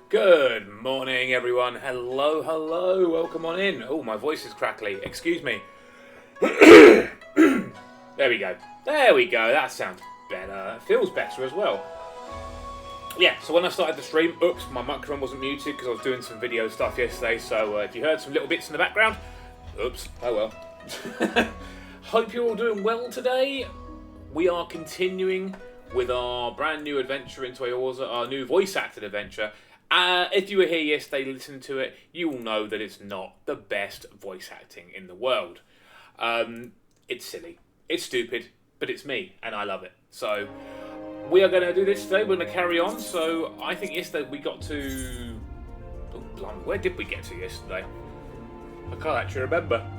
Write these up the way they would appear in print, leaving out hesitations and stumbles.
Good morning, everyone. Hello, hello. Welcome on in. Oh, my voice is crackly. Excuse me. There we go. There we go. That sounds better. It feels better as well. Yeah, so when I started the stream, oops, my microphone wasn't muted because I was doing some video stuff yesterday. So if you heard some little bits in the background, oops, oh well. Hope you're all doing well today. We are continuing with our brand new adventure into Eorzean, our new voice-acted adventure. If you were here yesterday listening to it, you will know that it's not the best voice acting in the world. It's silly, it's stupid, but it's me, and I love it. So, we are going to do this today, we're going to carry on. So, I think yesterday we got to... Oh, blimey, where did we get to yesterday? I can't actually remember.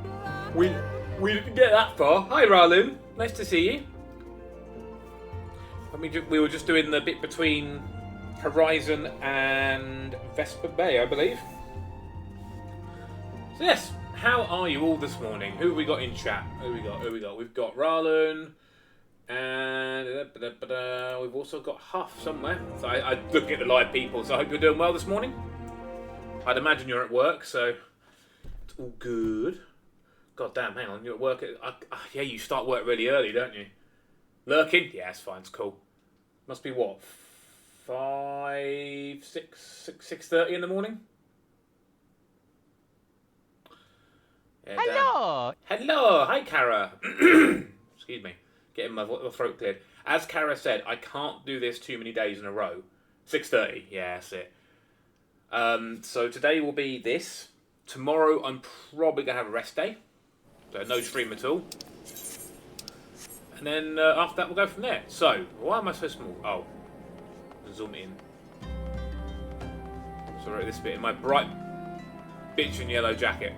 We didn't get that far. Hi, Ralun, nice to see you. We were just doing the bit between Horizon and Vesper Bay, I believe. So yes, how are you all this morning? Who have we got in chat? Who we got? We've got Ralun, and we've also got Huff somewhere. So I looking at the live people, so I hope you're doing well this morning. I'd imagine you're at work, so it's all good. God damn, hang on, you're at work. Yeah, you start work really early, don't you? Lurking? Yeah, it's fine, it's cool. Must be what? 6:30 in the morning. Yeah, Hello. Hello. Hi, Kara. Excuse me. Getting my throat cleared. As Kara said, I can't do this too many days in a row. 6:30. Yeah, that's it. So today will be this. Tomorrow I'm probably gonna have a rest day, so no stream at all. And then after that we'll go from there. So why am I so small? Oh. Zoom in. Sorry, this bit in my bright bitchin' yellow jacket.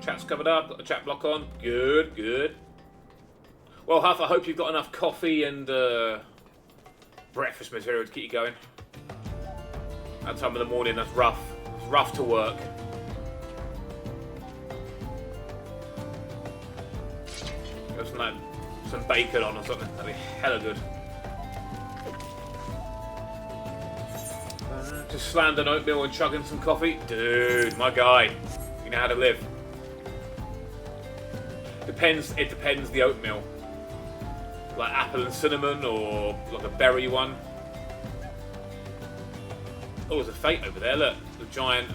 Chat's covered up, got the chat block on. Good, good. Well, Huff, I hope you've got enough coffee and breakfast material to keep you going. That time of the morning, that's rough. It's rough to work. Got some bacon on or something. That'd be hella good. Just slammed an oatmeal and chugging some coffee. Dude, my guy. You know how to live. It depends the oatmeal. Like apple and cinnamon or like a berry one. Oh, there's a fate over there, look. The giant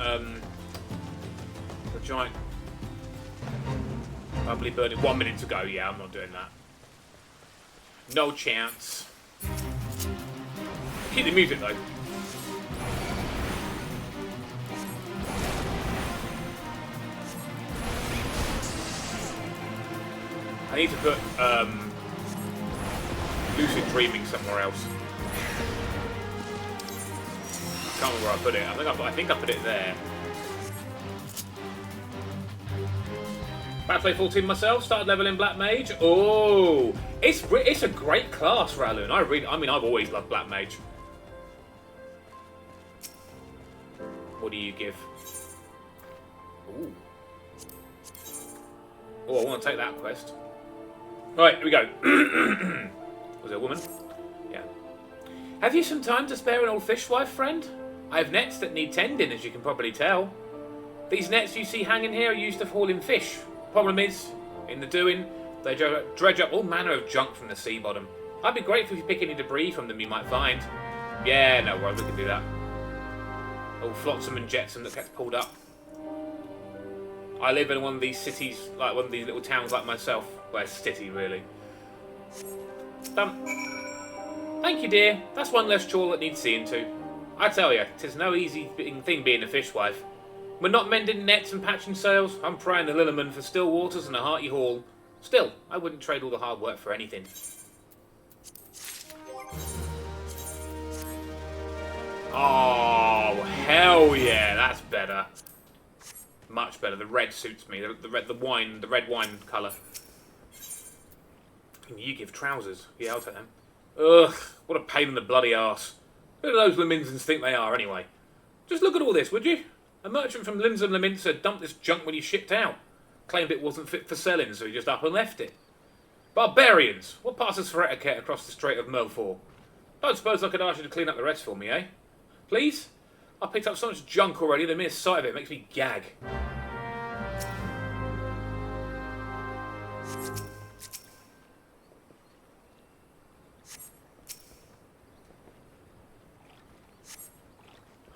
bubbly burning. 1 minute to go. Yeah, I'm not doing that. No chance. Keep the music though. I need to put lucid dreaming somewhere else. I can't remember where I put it. I think I put it there. About to play full team myself. Started leveling Black Mage. Oh, it's a great class, Ralun. I've always loved Black Mage. What do you give? Ooh. Oh, I want to take that quest. Right, here we go. Was it a woman? Yeah. Have you some time to spare, an old fishwife friend? I have nets that need tending, as you can probably tell. These nets you see hanging here are used to haul in fish. Problem is, in the doing, they dredge up all manner of junk from the sea bottom. I'd be grateful if you pick any debris from them you might find. Yeah, no worries, we can do that. All flotsam and jetsam that gets pulled up. I live in one of these cities, like one of these little towns like myself. Well, it's a city, really. Done. Thank you, dear. That's one less chore that needs seeing to. I tell you, 'tis no easy thing being a fishwife. We're not mending nets and patching sails. I'm prying the Lilliman for still waters and a hearty haul. Still, I wouldn't trade all the hard work for anything. Oh, hell yeah, that's better. Much better. The red suits me. The red wine colour. You give trousers. Yeah, I'll take them. Ugh, what a pain in the bloody arse. Who do those Leminsons think they are, anyway? Just look at all this, would you? A merchant from Linz and Leminster dumped this junk when he shipped out. Claimed it wasn't fit for selling, so he just up and left it. Barbarians! What passes for etiquette across the Strait of Melfor? Don't suppose I could ask you to clean up the rest for me, eh? Please? I picked up so much junk already, the mere sight of it makes me gag.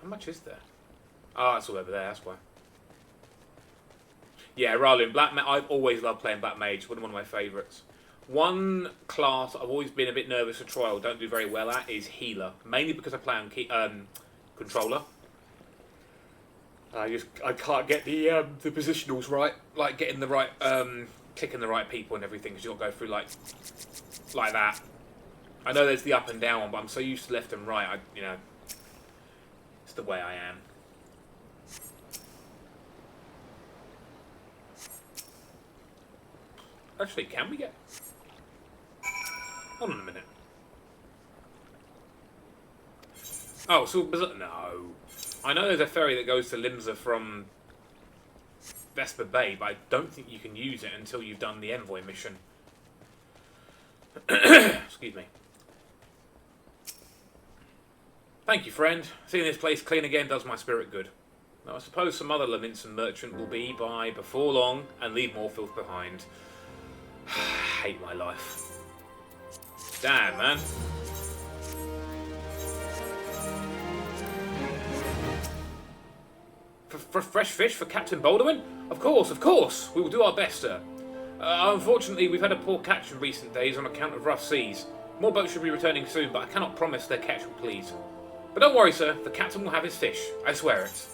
How much is there? Oh, it's all over there, that's why. Yeah, Rallian, I've always loved playing Black Mage, one of my favourites. One class I've always been a bit nervous to try or don't do very well at is Healer. Mainly because I play on controller. I can't get the positionals right, like getting the right, clicking the right people and everything, because you've got to go through like that. I know there's the up and down one, but I'm so used to left and right, it's the way I am. Actually, can we get... Hold on a minute. Oh, so... No. I know there's a ferry that goes to Limsa from Vesper Bay, but I don't think you can use it until you've done the Envoy mission. Excuse me. Thank you, friend. Seeing this place clean again does my spirit good. Now, I suppose some other Levinson merchant will be by before long and leave more filth behind. Hate my life. Damn, man. For fresh fish for Captain Baldwin? Of course. We will do our best, sir. Unfortunately, we've had a poor catch in recent days on account of rough seas. More boats should be returning soon, but I cannot promise their catch will please. But don't worry, sir. The captain will have his fish. I swear it.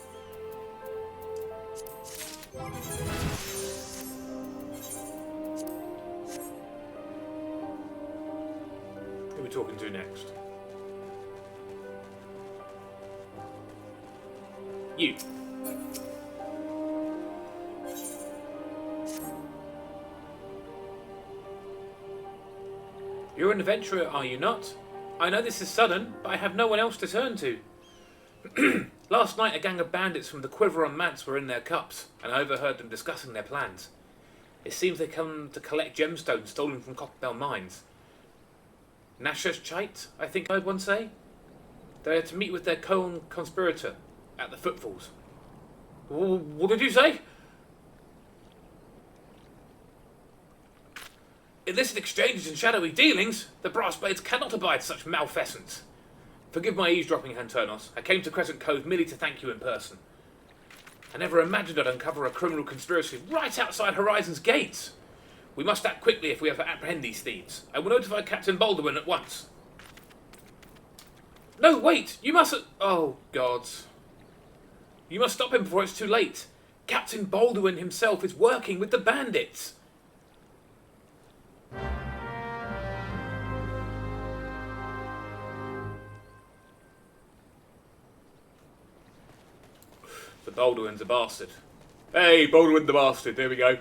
Who are we talking to next? You. You're an adventurer, are you not? I know this is sudden, but I have no one else to turn to. Last night a gang of bandits from the Quiver on Mance were in their cups, and I overheard them discussing their plans. It seems they come to collect gemstones stolen from Cockbell mines. Nashashite, I think I'd once say. They are to meet with their co-conspirator at the Footfalls. What did you say? Illicit exchanges and shadowy dealings? The brass blades cannot abide such malfeasance. Forgive my eavesdropping, Antonos. I came to Crescent Cove merely to thank you in person. I never imagined I'd uncover a criminal conspiracy right outside Horizon's gates. We must act quickly if we are to apprehend these thieves. I will notify Captain Baldwin at once. No, wait! You mustn't... Oh, gods. You must stop him before it's too late. Captain Baldwin himself is working with the bandits. The Baldwin's a bastard. Hey, Baldwin the bastard. There we go.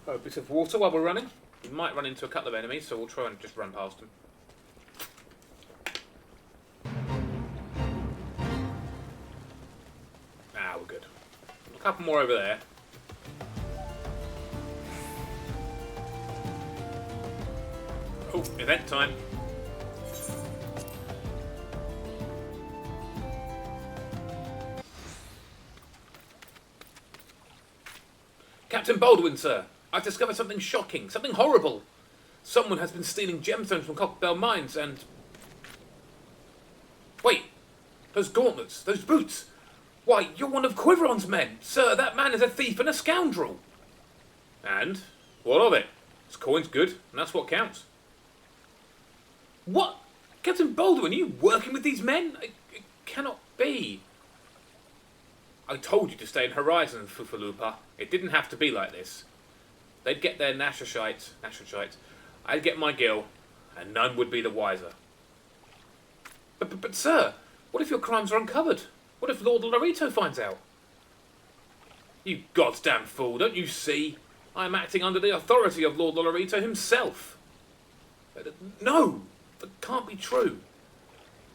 Oh, a bit of water while we're running. We might run into a couple of enemies, so we'll try and just run past them. Ah, we're good. A couple more over there. Oh, event time. Captain Baldwin, sir. I've discovered something shocking, something horrible. Someone has been stealing gemstones from Cockbell mines and... Wait, those gauntlets, those boots. Why, you're one of Quiveron's men. Sir, that man is a thief and a scoundrel. And? What of it? His coin's good, and that's what counts. What? Captain Baldwin, are you working with these men? It cannot be. I told you to stay in Horizon, Fufalupa. It didn't have to be like this. They'd get their Nashashite. I'd get my gill, and none would be the wiser. But sir, what if your crimes are uncovered? What if Lord Lorito finds out? You goddamn fool, don't you see? I'm acting under the authority of Lord Lorito himself. No, that can't be true.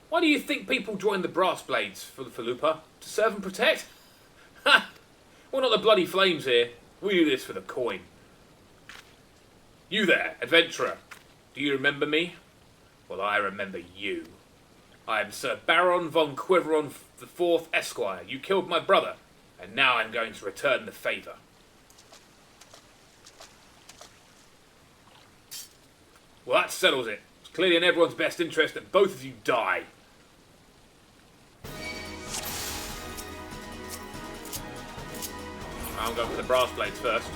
Why do you think people join the Brass Blades, Fufalupa? To serve and protect? Ha! We're not the bloody flames here. We do this for the coin. You there, adventurer. Do you remember me? Well, I remember you. I am Sir Baron von Quiveron the Fourth Esquire. You killed my brother, and now I'm going to return the favour. Well, that settles it. It's clearly in everyone's best interest that both of you die. I'm going for the brass blades first.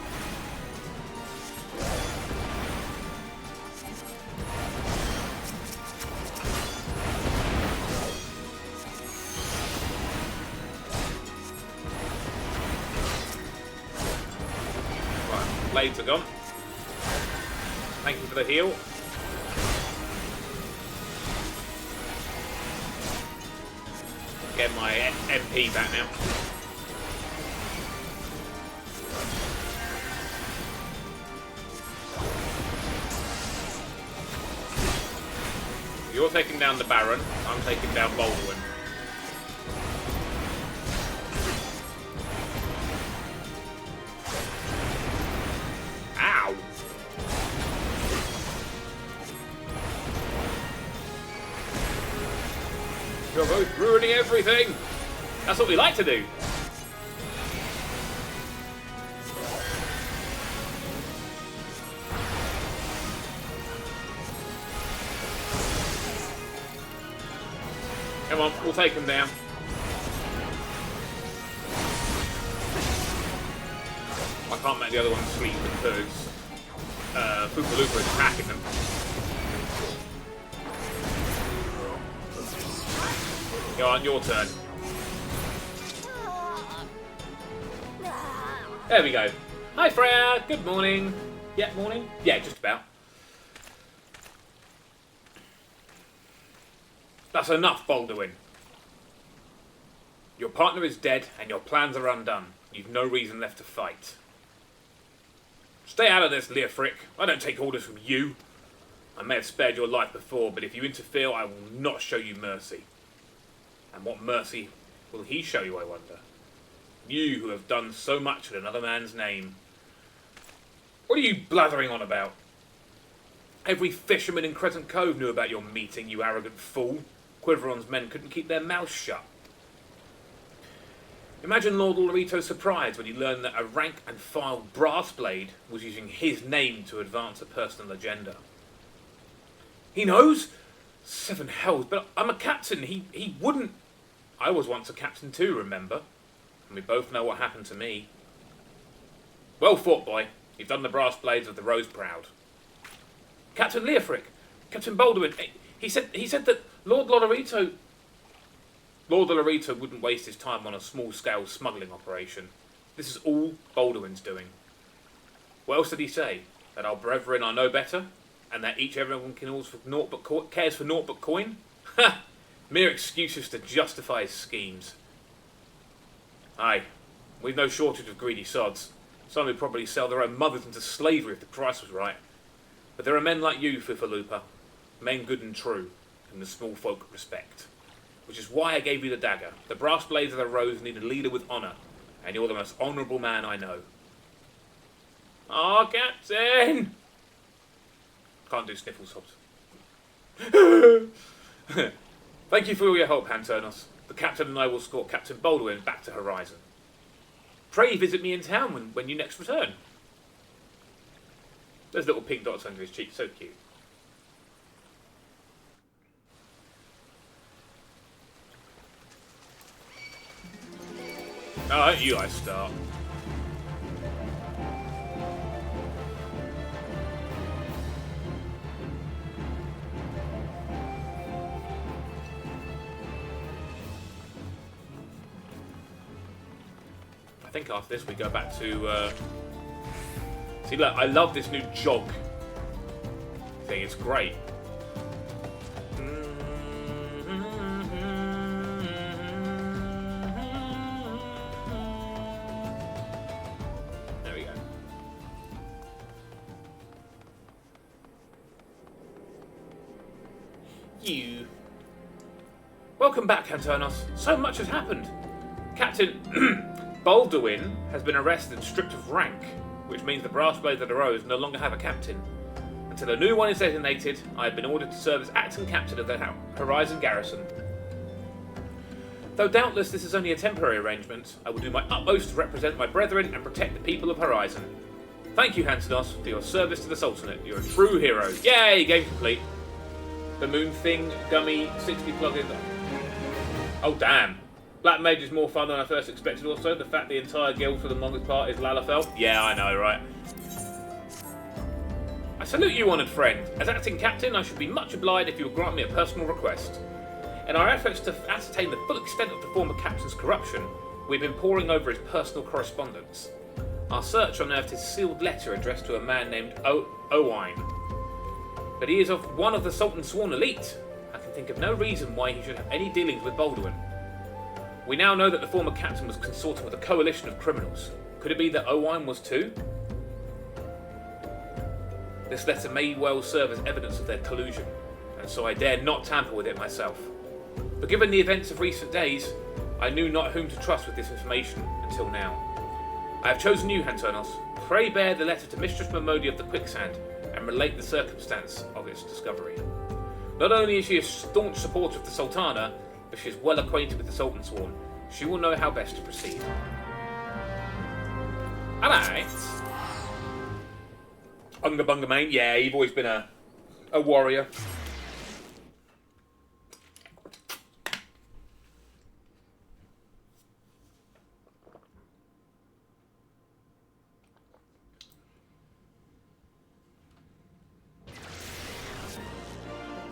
Right, blades are gone. Thank you for the heal. Get my MP back now. You're taking down the Baron, I'm taking down Baldwin. Ow! You're both ruining everything! That's what we like to do! Come on, we'll take him down. I can't make the other one sleep because Foopaloopa is attacking them. Go on, your turn. There we go. Hi Freya, good morning. Yeah, morning? Yeah, just about. That's enough, Baldwin. Your partner is dead, and your plans are undone. You've no reason left to fight. Stay out of this, Leofric. I don't take orders from you. I may have spared your life before, but if you interfere, I will not show you mercy. And what mercy will he show you, I wonder? You who have done so much in another man's name. What are you blathering on about? Every fisherman in Crescent Cove knew about your meeting, you arrogant fool. Quiveron's men couldn't keep their mouths shut. Imagine Lord Lorito's surprise when he learned that a rank and file brass blade was using his name to advance a personal agenda. He knows? Seven hells, but I'm a captain. He wouldn't. I was once a captain too, remember? And we both know what happened to me. Well fought, boy. You've done the brass blades of the Rose proud. Captain Leofric, Captain Baldwin, he said that Lord Lorito wouldn't waste his time on a small-scale smuggling operation. This is all Baldwin's doing. What else did he say? That our brethren are no better? And that everyone cares for naught but coin? Ha! Mere excuses to justify his schemes. Aye, we've no shortage of greedy sods. Some would probably sell their own mothers into slavery if the price was right. But there are men like you, Foopaloopa, men good and true, and the small folk respect. Which is why I gave you the dagger. The brass blades of the Rose need a leader with honour, and you're the most honourable man I know. Ah, Captain! Can't do sniffle sobs. Thank you for all your help, Hanturnos. The Captain and I will escort Captain Baldwin back to Horizon. Pray visit me in town when you next return. There's little pink dots under his cheek, so cute. Oh, you I start. I think after this we go back to... See, look, I love this new jog thing. It's great. There we go. You. Welcome back, Hanturnos. So much has happened. Captain Baldwin has been arrested and stripped of rank, which means the brass blades of the Rose no longer have a captain. Until a new one is designated, I have been ordered to serve as acting captain of the Horizon Garrison. Though doubtless this is only a temporary arrangement, I will do my utmost to represent my brethren and protect the people of Horizon. Thank you, Hansenos, for your service to the Sultanate. You're a true hero. Yay! Game complete. The Moon Thing Gummy 60 plugin. Oh, damn. Black Mage is more fun than I first expected also. The fact the entire guild for the longest part is Lalafell. Yeah, I know, right? I salute you, honoured friend. As acting captain, I should be much obliged if you would grant me a personal request. In our efforts to ascertain the full extent of the former captain's corruption, we've been poring over his personal correspondence. Our search unearthed his sealed letter addressed to a man named Owain. But he is of one of the Sultan's sworn elite. I can think of no reason why he should have any dealings with Baldwin. We now know that the former captain was consorting with a coalition of criminals. Could it be that Owain was too? This letter may well serve as evidence of their collusion, and so I dare not tamper with it myself. But given the events of recent days, I knew not whom to trust with this information until now. I have chosen you, Hansenos. Pray bear the letter to Mistress Momodi of the Quicksand and relate the circumstance of its discovery. Not only is she a staunch supporter of the Sultana, but she is well acquainted with the Sultan Sworn. She will know how best to proceed. Alright. Unga Bunga Main, yeah, you've always been a warrior.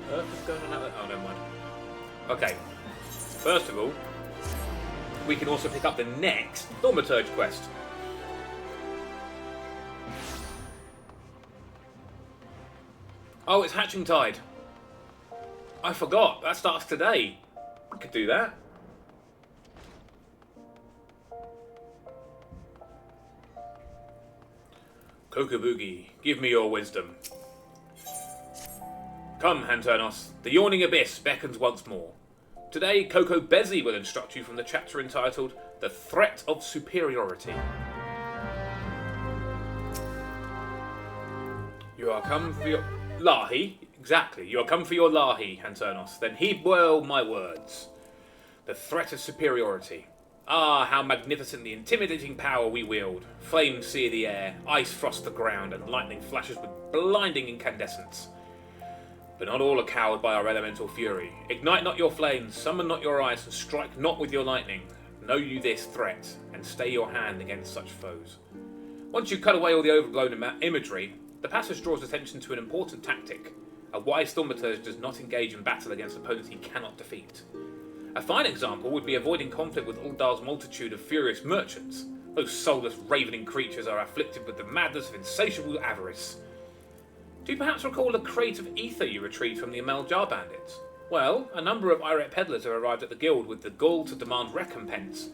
What's going on out there? Oh, never mind. Okay. First of all, we can also pick up the next Thaumaturge quest. Oh, it's Hatching Tide. I forgot. That starts today. I could do that. Kokoboogie, give me your wisdom. Come, Hansenos. The yawning abyss beckons once more. Today, Coco Bezzy will instruct you from the chapter entitled The Threat of Superiority. You are come for your... Lahi? Exactly. You are come for your Lahi, Hansenos. Then heed well my words. The threat of superiority. Ah, how magnificent the intimidating power we wield. Flames sear the air, ice frost the ground, and lightning flashes with blinding incandescence. But not all are cowed by our elemental fury. Ignite not your flames, summon not your ice, and strike not with your lightning. Know you this threat, and stay your hand against such foes. Once you cut away all the overblown imagery, the passage draws attention to an important tactic. A wise thaumaturge does not engage in battle against opponents he cannot defeat. A fine example would be avoiding conflict with Uldar's multitude of furious merchants. Those soulless, ravening creatures are afflicted with the madness of insatiable avarice. Do you perhaps recall the crate of ether you retrieved from the Amaljar bandits? Well, a number of irate peddlers have arrived at the guild with the gall to demand recompense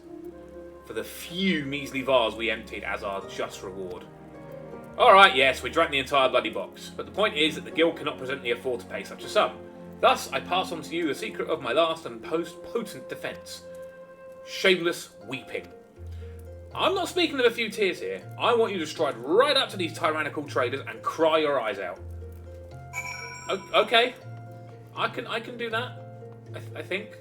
for the few measly vials we emptied as our just reward. Alright, yes, we drank the entire bloody box, but the point is that the guild cannot presently afford to pay such a sum. Thus, I pass on to you the secret of my last and most potent defence. Shameless weeping. I'm not speaking of a few tears here. I want you to stride right up to these tyrannical traders and cry your eyes out. Okay. I can do that. I think.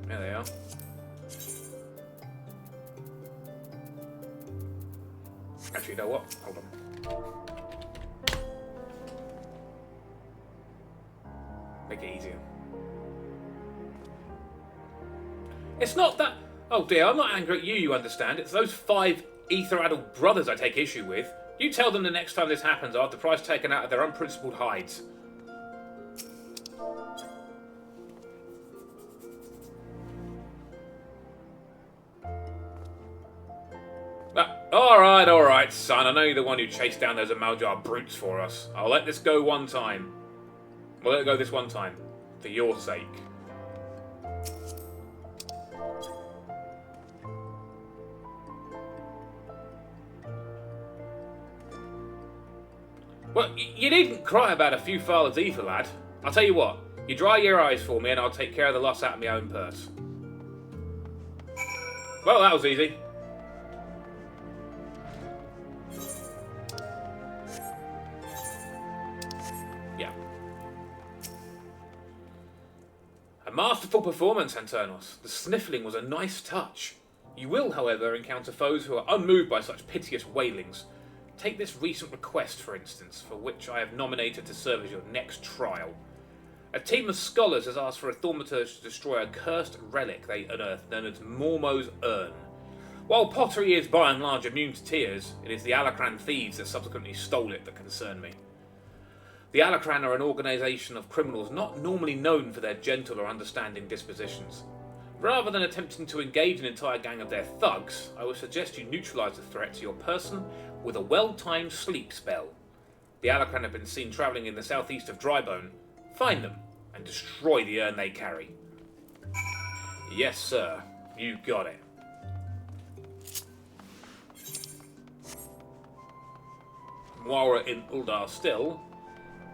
There they are. Actually, you know what? Hold on. Make it easier. It's not that... Oh dear, I'm not angry at you, you understand. It's those 5 ether-addled brothers I take issue with. You tell them the next time this happens, I'll have the price taken out of their unprincipled hides. Alright, son. I know you're the one who chased down those Amaljar brutes for us. I'll let this go one time. We'll let it go this one time. For your sake. Well, you needn't cry about a few files of ether, lad. I'll tell you what. You dry your eyes for me and I'll take care of the loss out of my own purse. Well, that was easy. Yeah. A masterful performance, Anternos. The sniffling was a nice touch. You will, however, encounter foes who are unmoved by such piteous wailings. Take this recent request, for instance, for which I have nominated to serve as your next trial. A team of scholars has asked for a thaumaturge to destroy a cursed relic they unearthed known as Mormo's Urn. While pottery is by and large immune to tears, it is the Alacran thieves that subsequently stole it that concern me. The Alacran are an organisation of criminals not normally known for their gentle or understanding dispositions. Rather than attempting to engage an entire gang of their thugs, I would suggest you neutralise the threat to your person with a well-timed sleep spell. The Alacran have been seen travelling in the southeast of Drybone. Find them and destroy the urn they carry. Yes, sir. You got it. While we're in Uldar still,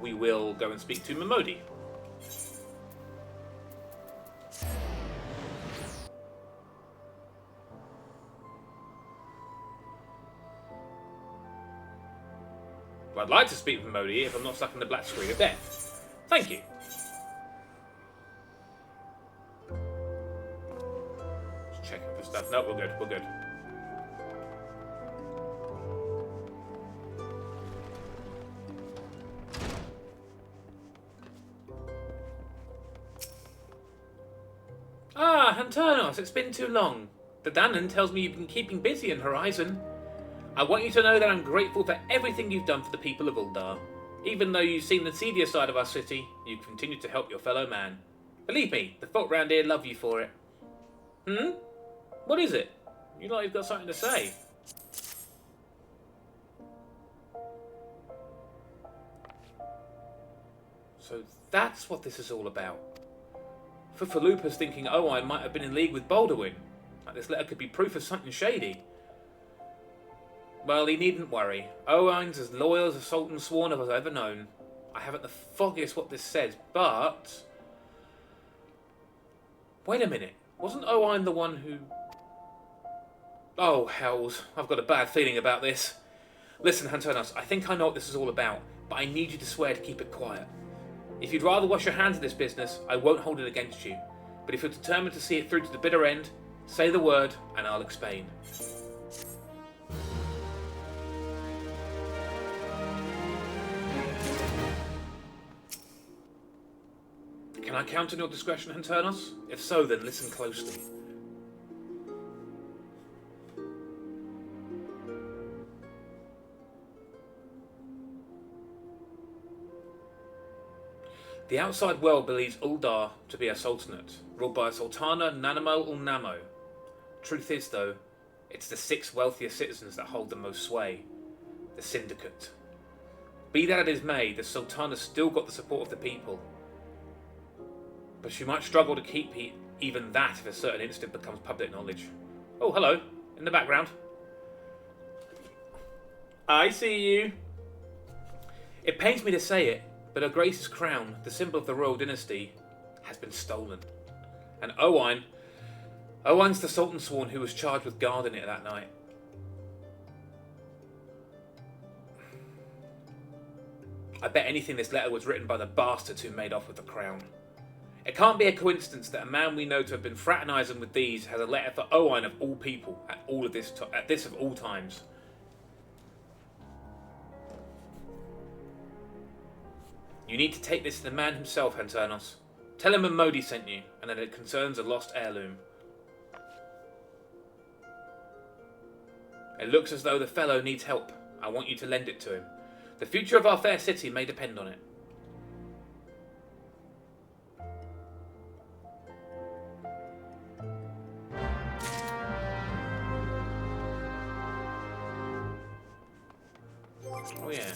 we will go and speak to Momodi. I'd like to speak with Momodi if I'm not stuck in the black screen of death. Thank you. Just checking for stuff. No, we're good. We're good. Ah, Anternos, it's been too long. The Danon tells me you've been keeping busy in Horizon. I want you to know that I'm grateful for everything you've done for the people of Uldar. Even though you've seen the seedier side of our city, you've continued to help your fellow man. Believe me, the folk round here love you for it. What is it? You like you've got something to say. So that's what this is all about. Fufalupa's thinking Owen might have been in league with Baldwin. Like this letter could be proof of something shady. Well, he needn't worry. Owen's as loyal as a Sultan Sworn of I've ever known. I haven't the foggiest what this says, but... Wait a minute. Wasn't Owen the one who... Oh, hells. I've got a bad feeling about this. Listen, Anternos, I think I know what this is all about, but I need you to swear to keep it quiet. If you'd rather wash your hands of this business, I won't hold it against you. But if you're determined to see it through to the bitter end, say the word and I'll explain. Can I count on your discretion, Anternos? If so, then listen closely. The outside world believes Uldar to be a sultanate, ruled by a Sultana Nanamo ul Namo. Truth is, though, it's the 6 wealthiest citizens that hold the most sway. The Syndicate. Be that as it may, the Sultana's still got the support of the people. But she might struggle to keep even that if a certain incident becomes public knowledge. Oh, hello, in the background. I see you. It pains me to say it, but Her Grace's crown, the symbol of the royal dynasty, has been stolen. And Owen's the Sultan Sworn who was charged with guarding it that night. I bet anything this letter was written by the bastards who made off with the crown. It can't be a coincidence that a man we know to have been fraternising with these has a letter for Owen of all people at this of all times. You need to take this to the man himself, Anternos. Tell him Momodi sent you, and that it concerns a lost heirloom. It looks as though the fellow needs help. I want you to lend it to him. The future of our fair city may depend on it. Oh yeah.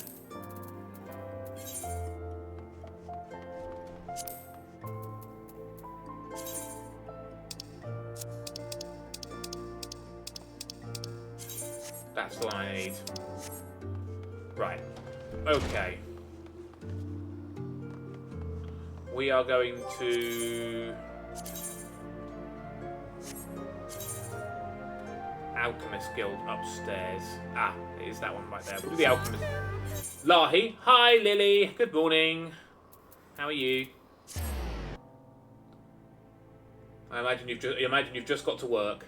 That's the one I need. Right. Okay. We are going to Alchemist Guild upstairs. Ah, it is that one right there. We'll do the Alchemist. Lahi. Hi, Lily. Good morning. How are you? I imagine you've just got to work.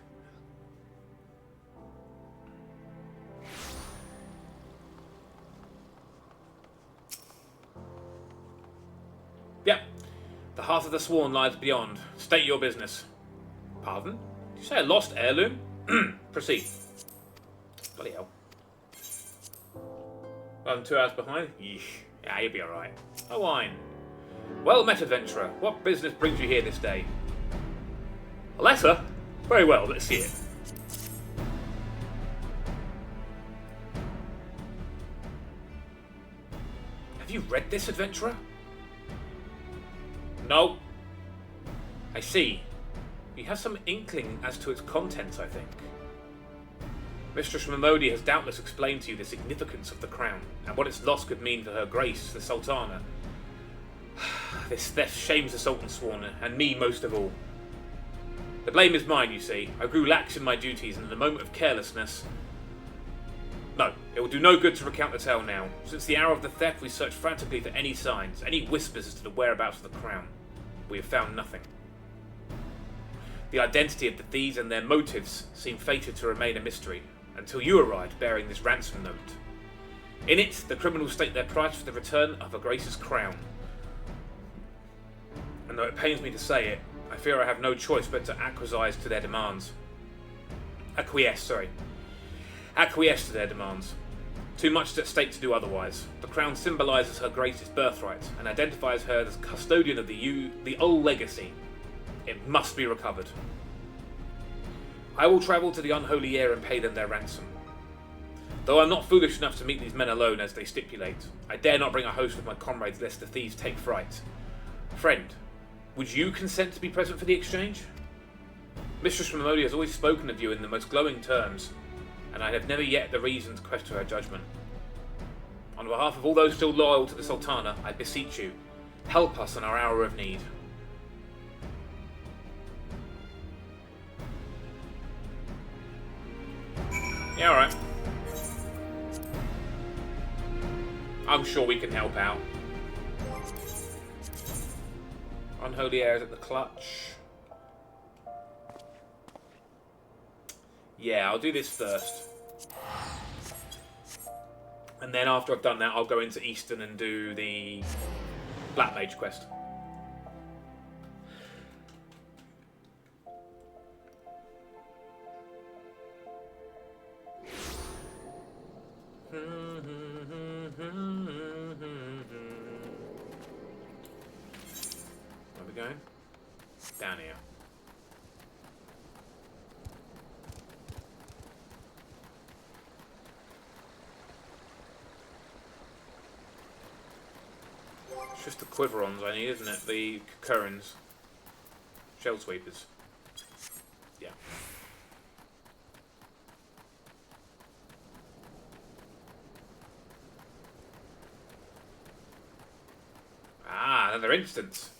Yep. The heart of the Sworn lies beyond. State your business. Pardon? Did you say a lost heirloom? Proceed. Bloody hell. I'm 2 hours behind? Yeesh. Yeah, you'll be alright. A wine. Well met, adventurer. What business brings you here this day? A letter? Very well, let's see it. Have you read this, adventurer? No. I see. You have some inkling as to its contents, I think. Mistress Mamodi has doubtless explained to you the significance of the crown, and what its loss could mean for her grace, the Sultana. This theft shames the Sultan Sworn, and me most of all. The blame is mine, you see. I grew lax in my duties, and in a moment of carelessness... No, it will do no good to recount the tale now. Since the hour of the theft, we searched frantically for any signs, any whispers as to the whereabouts of the crown. We have found nothing. The identity of the thieves and their motives seem fated to remain a mystery, until you arrived bearing this ransom note. In it, the criminals state their price for the return of Her Grace's crown. And though it pains me to say it, I fear I have no choice but to acquiesce to their demands. Acquiesce to their demands. Too much is at stake to do otherwise. The crown symbolises Her Grace's birthright and identifies her as custodian of the old legacy. It must be recovered. I will travel to the unholy air and pay them their ransom. Though I'm not foolish enough to meet these men alone as they stipulate, I dare not bring a host of my comrades lest the thieves take fright. Friend, would you consent to be present for the exchange? Mistress Ramodi has always spoken of you in the most glowing terms, and I have never yet the reason to question her judgment. On behalf of all those still loyal to the Sultana, I beseech you, help us in our hour of need. Yeah, alright. I'm sure we can help out. Unholy air is at the clutch. Yeah, I'll do this first. And then after I've done that, I'll go into Eastern and do the Black Mage quest. Where are we going? Down here. It's just the Quiverons I need, isn't it? The Currans. Shell Sweepers. Yeah. Ah, another instance.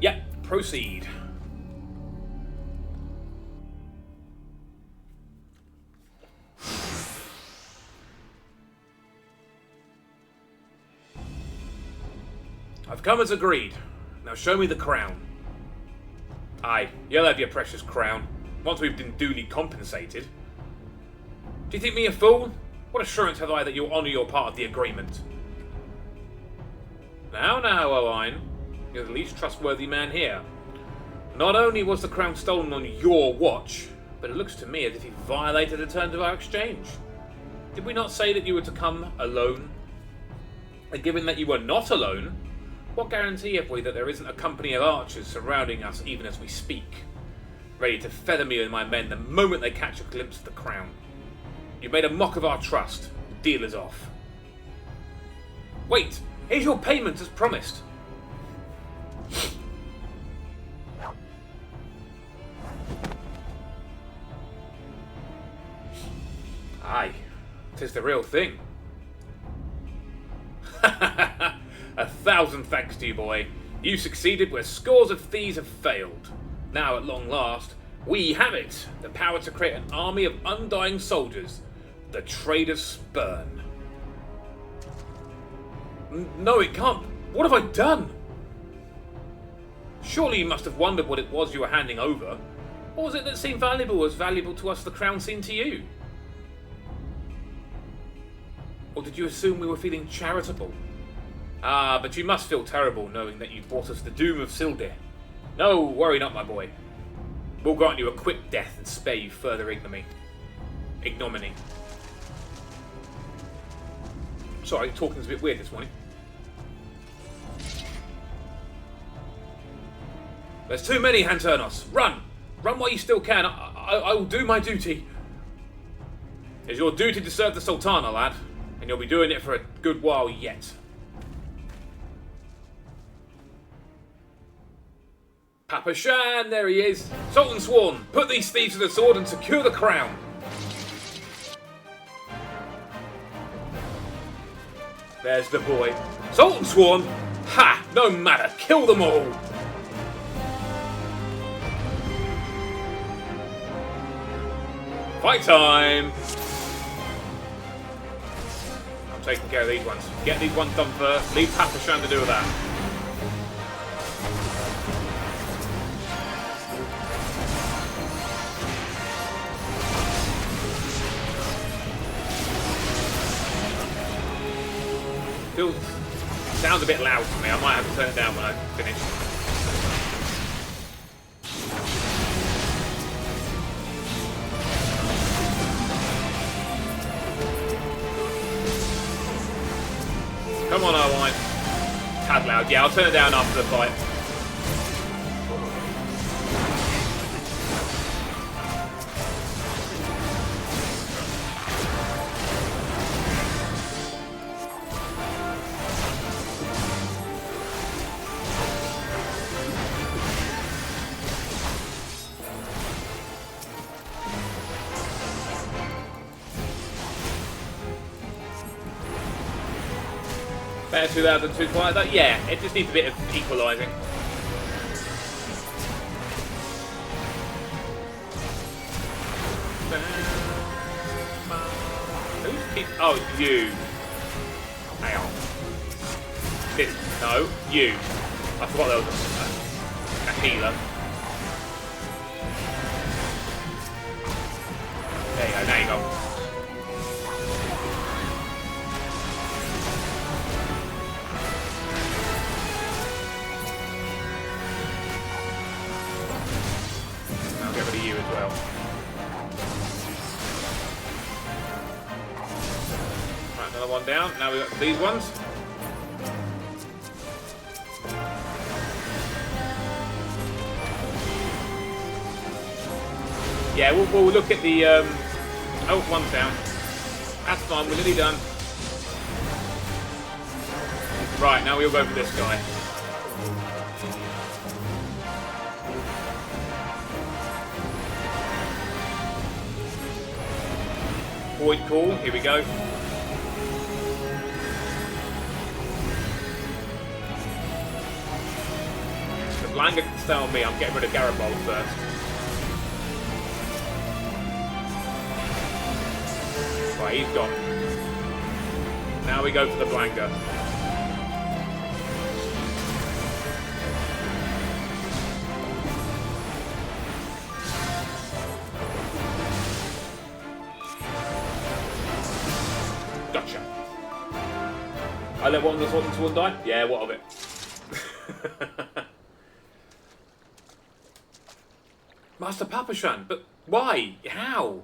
Yep, proceed. I've come as agreed. Now show me the crown. Aye, you'll have your precious crown, once we've been duly compensated. Do you think me a fool? What assurance have I that you'll honour your part of the agreement? Now, Owain, you're the least trustworthy man here. Not only was the crown stolen on your watch, but it looks to me as if you violated the terms of our exchange. Did we not say that you were to come alone? And given that you were not alone, what guarantee have we that there isn't a company of archers surrounding us even as we speak, ready to feather me and my men the moment they catch a glimpse of the crown? You made a mock of our trust. The deal is off. Wait, here's your payment as promised. Aye, 'Tis the real thing. 1,000 thanks to you, boy. You succeeded where scores of thieves have failed. Now, at long last, we have it. The power to create an army of undying soldiers. The Trader's Spurn. No, it can't. What have I done? Surely you must have wondered what it was you were handing over. Or was it that seemed valuable as valuable to us the crown seemed to you? Or did you assume we were feeling charitable? Ah, but you must feel terrible knowing that you brought us the doom of Sildir. No, worry not, my boy. We'll grant you a quick death and spare you further ignominy. Sorry, talking's a bit weird this morning. There's too many, Hanturnos. Run! Run while you still can. I will do my duty. It's your duty to serve the Sultana, lad. And you'll be doing it for a good while yet. Papa Shan, there he is. Sultan Sworn, put these thieves to the sword and secure the crown. There's the boy. Sultan Sworn? Ha! No matter, kill them all! Fight time! I'm taking care of these ones. Get these ones done first. Leave Papa Shan to do that. Sounds a bit loud to me. I might have to turn it down when I finish. Come on, Irwine. Tad loud. Yeah, I'll turn it down after the fight. Better 2002 quiet though? Yeah, it just needs a bit of equalising. Oh, it's you. Hang on. No, you. I forgot there was a healer. There you go, now you go. You as well. Right, another one down. Now we've got these ones. Yeah, we'll look at the oh, one's down. That's fine, we're nearly done. Right, now we'll go for this guy. Void Call, here we go. The Blanger can stay on me, I'm getting rid of Garibaldi first. Right, he's gone. Now we go for the Blanger. Gotcha. I let one of the Sultan Sworn die? Yeah, what of it? Master Papashan, but why? How?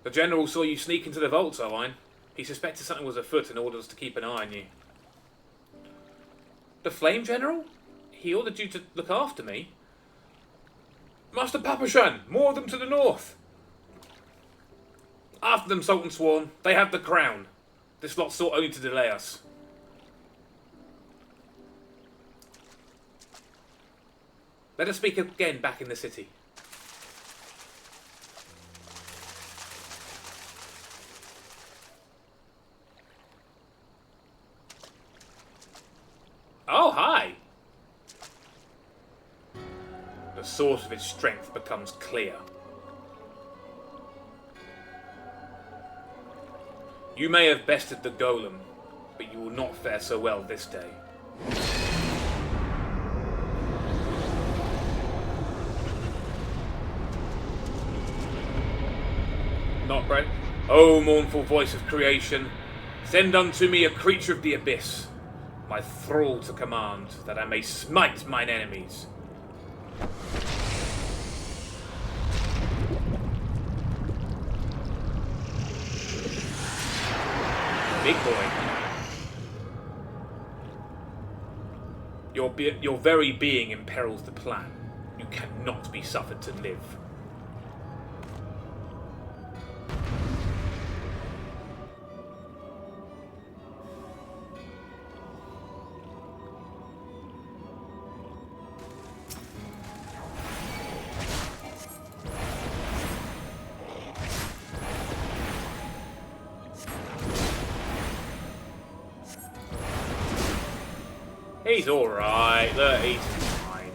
The General saw you sneak into the vaults, Owen. He suspected something was afoot and ordered us to keep an eye on you. The Flame General? He ordered you to look after me? Master Papashan, more of them to the north. After them, Sultan Sworn. They have the crown. This lot sought only to delay us. Let us speak again back in the city. the source of its strength becomes clear. You may have bested the golem, but you will not fare so well this day. Not right. O mournful voice of creation, send unto me a creature of the abyss, my thrall to command, that I may smite mine enemies. Big boy. Your very being imperils the plan. You cannot be suffered to live. He's alright, look, he's fine.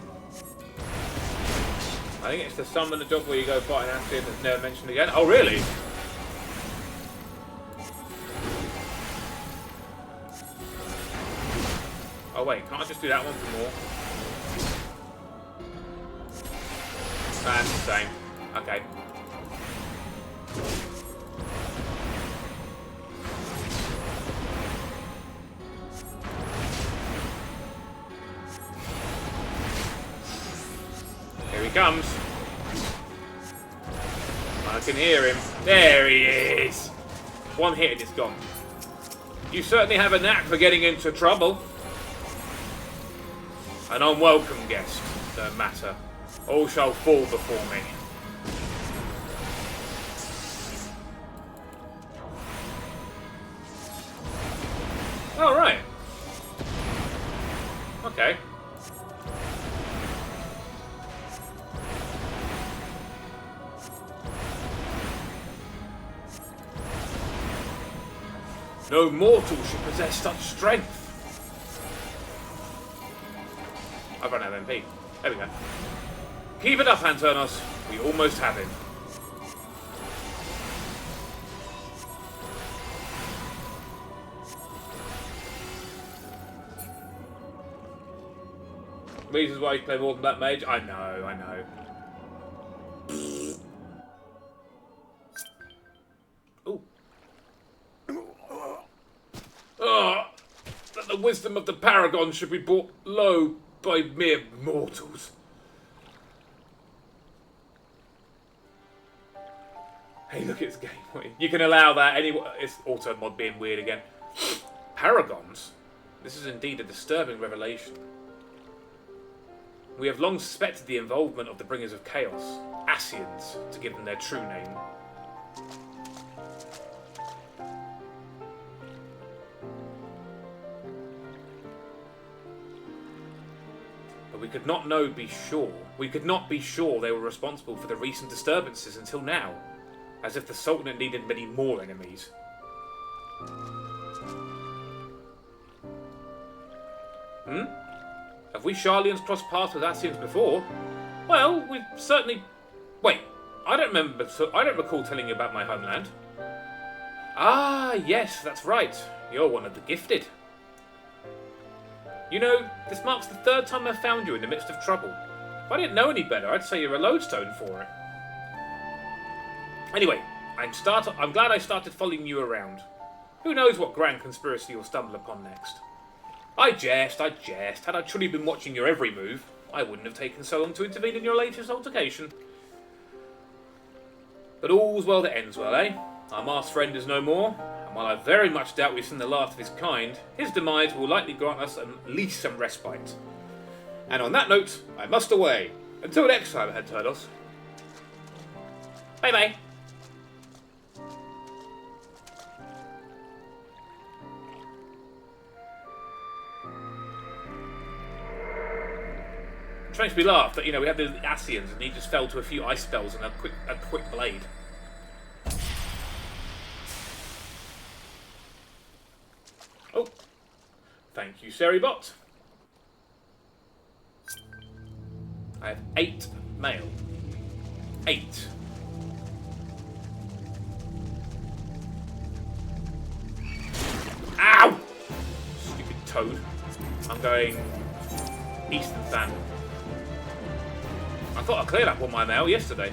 I think it's the summon the job where you go fight an acid that's never mentioned again. Oh, really? Oh, wait, can't I just do that one for more? That's the same. Okay. Comes. I can hear him. There he is. One hit and it's gone. You certainly have a knack for getting into trouble. An unwelcome guest, no matter. All shall fall before me. Oh, right. Okay. No mortal should possess such strength. I've run out of MP. There we go. Keep it up, Antonos. We almost have him. Reasons why you play more than Black Mage? I know, I know. That the wisdom of the Paragon should be brought low by mere mortals. Hey, look, it's game. You can allow that anyway. It's auto mod being weird again. Paragons? This is indeed a disturbing revelation. We have long suspected the involvement of the Bringers of Chaos, Asians, to give them their true name. But we could not be sure. We could not be sure they were responsible for the recent disturbances until now, as if the Sultanate needed many more enemies. Have we Sharlians crossed paths with Asians before? Well, we've certainly... Wait, I don't recall telling you about my homeland. Ah, yes, that's right. You're one of the gifted. You know, this marks the third time I've found you in the midst of trouble. If I didn't know any better, I'd say you're a lodestone for it. Anyway, I'm glad I started following you around. Who knows what grand conspiracy you'll stumble upon next. I jest. Had I truly been watching your every move, I wouldn't have taken so long to intervene in your latest altercation. But all's well that ends well, eh? Our masked friend is no more, and while I very much doubt we've seen the last of his kind, his demise will likely grant us at least some respite. And on that note, I must away. Until next time, Antonos. Bye-bye. It makes me laugh that, you know, we have the Asians and he just fell to a few ice spells and a quick blade. Oh, thank you, Seribot. I have 8 mail. 8. Ow! Stupid toad. I'm going Eastern Standard. I thought I cleared up all my mail yesterday.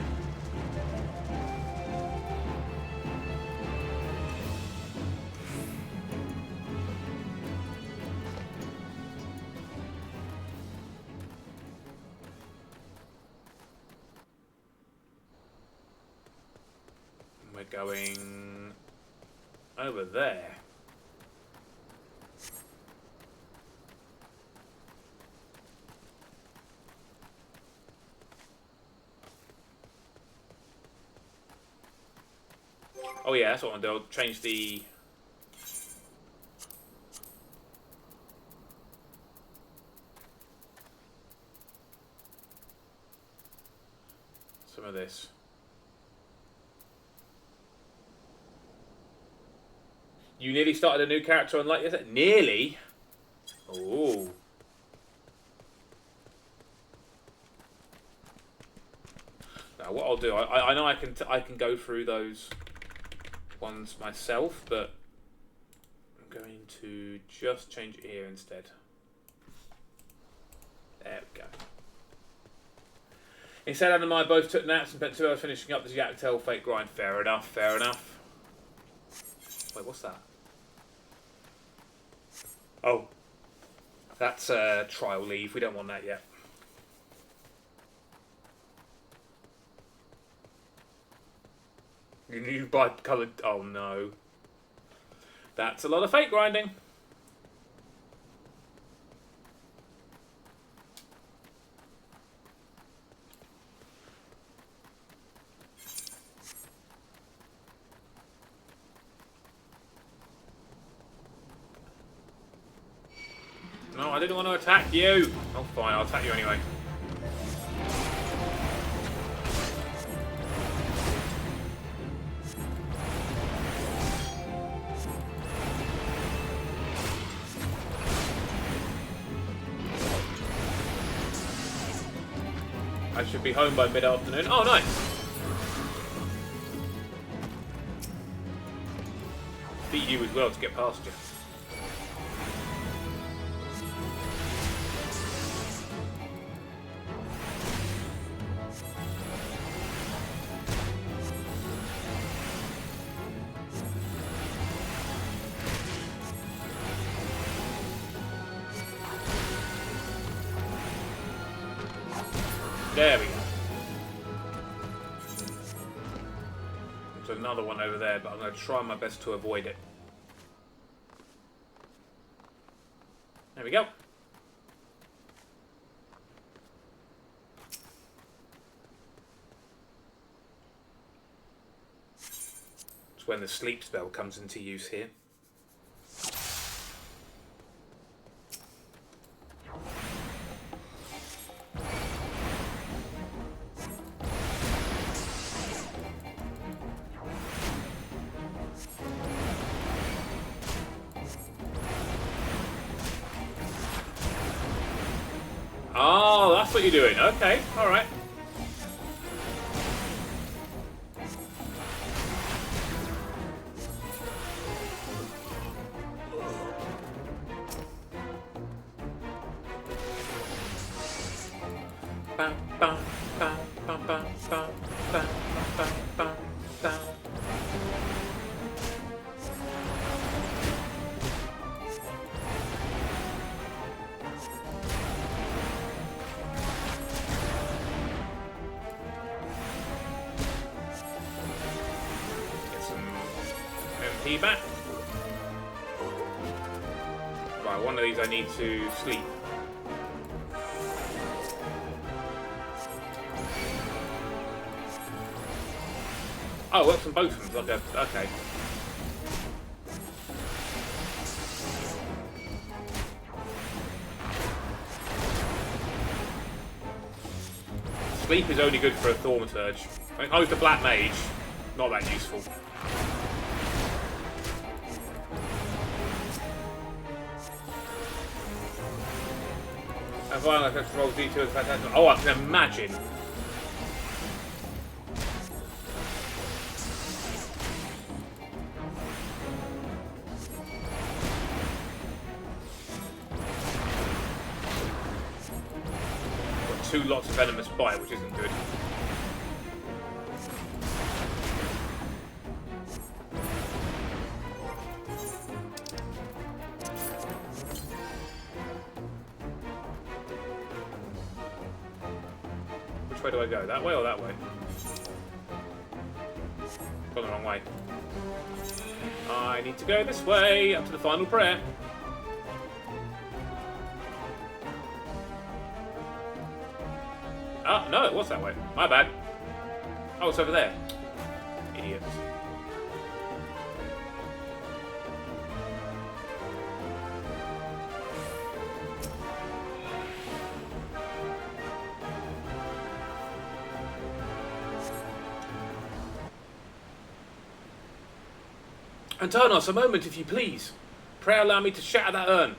We're going over there. Oh yeah, that's what I'll do. I'll change the... some of this. You nearly started a new character on like yesterday? Nearly? Oh. Now what I'll do, I know I can go through those ones myself, but I'm going to just change it here instead. There we go. Instead, Adam and I both took naps and spent 2 hours finishing up the Yaktail fake grind. Fair enough, fair enough. Wait, what's that? Oh. That's trial leave. We don't want that yet. You buy coloured... oh no. That's a lot of fake grinding. No, I didn't want to attack you. Oh, fine, I'll attack you anyway. I should be home by mid-afternoon. Oh, nice. Beat you as well to get past you. There we go. There's another one over there, but I'm going to try my best to avoid it. There we go. It's when the sleep spell comes into use here. Oh, that's what you're doing. Okay, alright. Bam, bam, bam, bam, bam, bam, bam, bam, bam, bam. Back. Right, one of these I need to sleep. Oh, it works on both of them. Okay. Sleep is only good for a Thaumaturge. When it comes to Black Mage, not that useful. Have I like a roll D2 as fantastic? Oh, I can imagine. Got 2 lots of venomous bite, which isn't good. Which way do I go? That way or that way? Gone the wrong way. I need to go this way, up to the final prayer. Ah, no, it was that way. My bad. Oh, it's over there. Idiots. Antanos, a moment, if you please. Pray allow me to shatter that urn.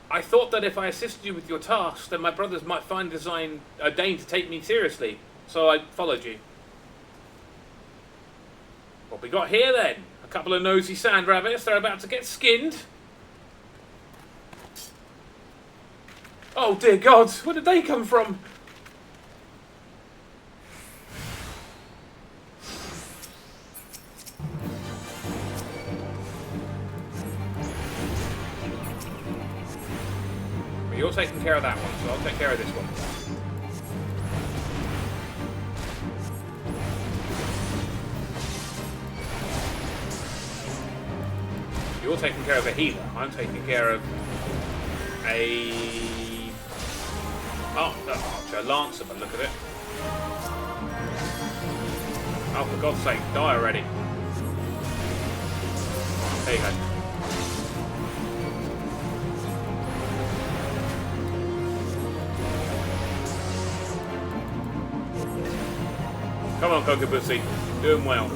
I thought that if I assisted you with your task, then my brothers might find deign to take me seriously. So I followed you. What we got here then? A couple of nosy sand rabbits. They're about to get skinned. Oh dear God, where did they come from? You're taking care of that one, so I'll take care of this one. You're taking care of a healer. I'm taking care of a... Oh, no, archer, a lancer, but look at it. Oh, for God's sake, die already. There you go. Come on, Kokobushi. Doing well.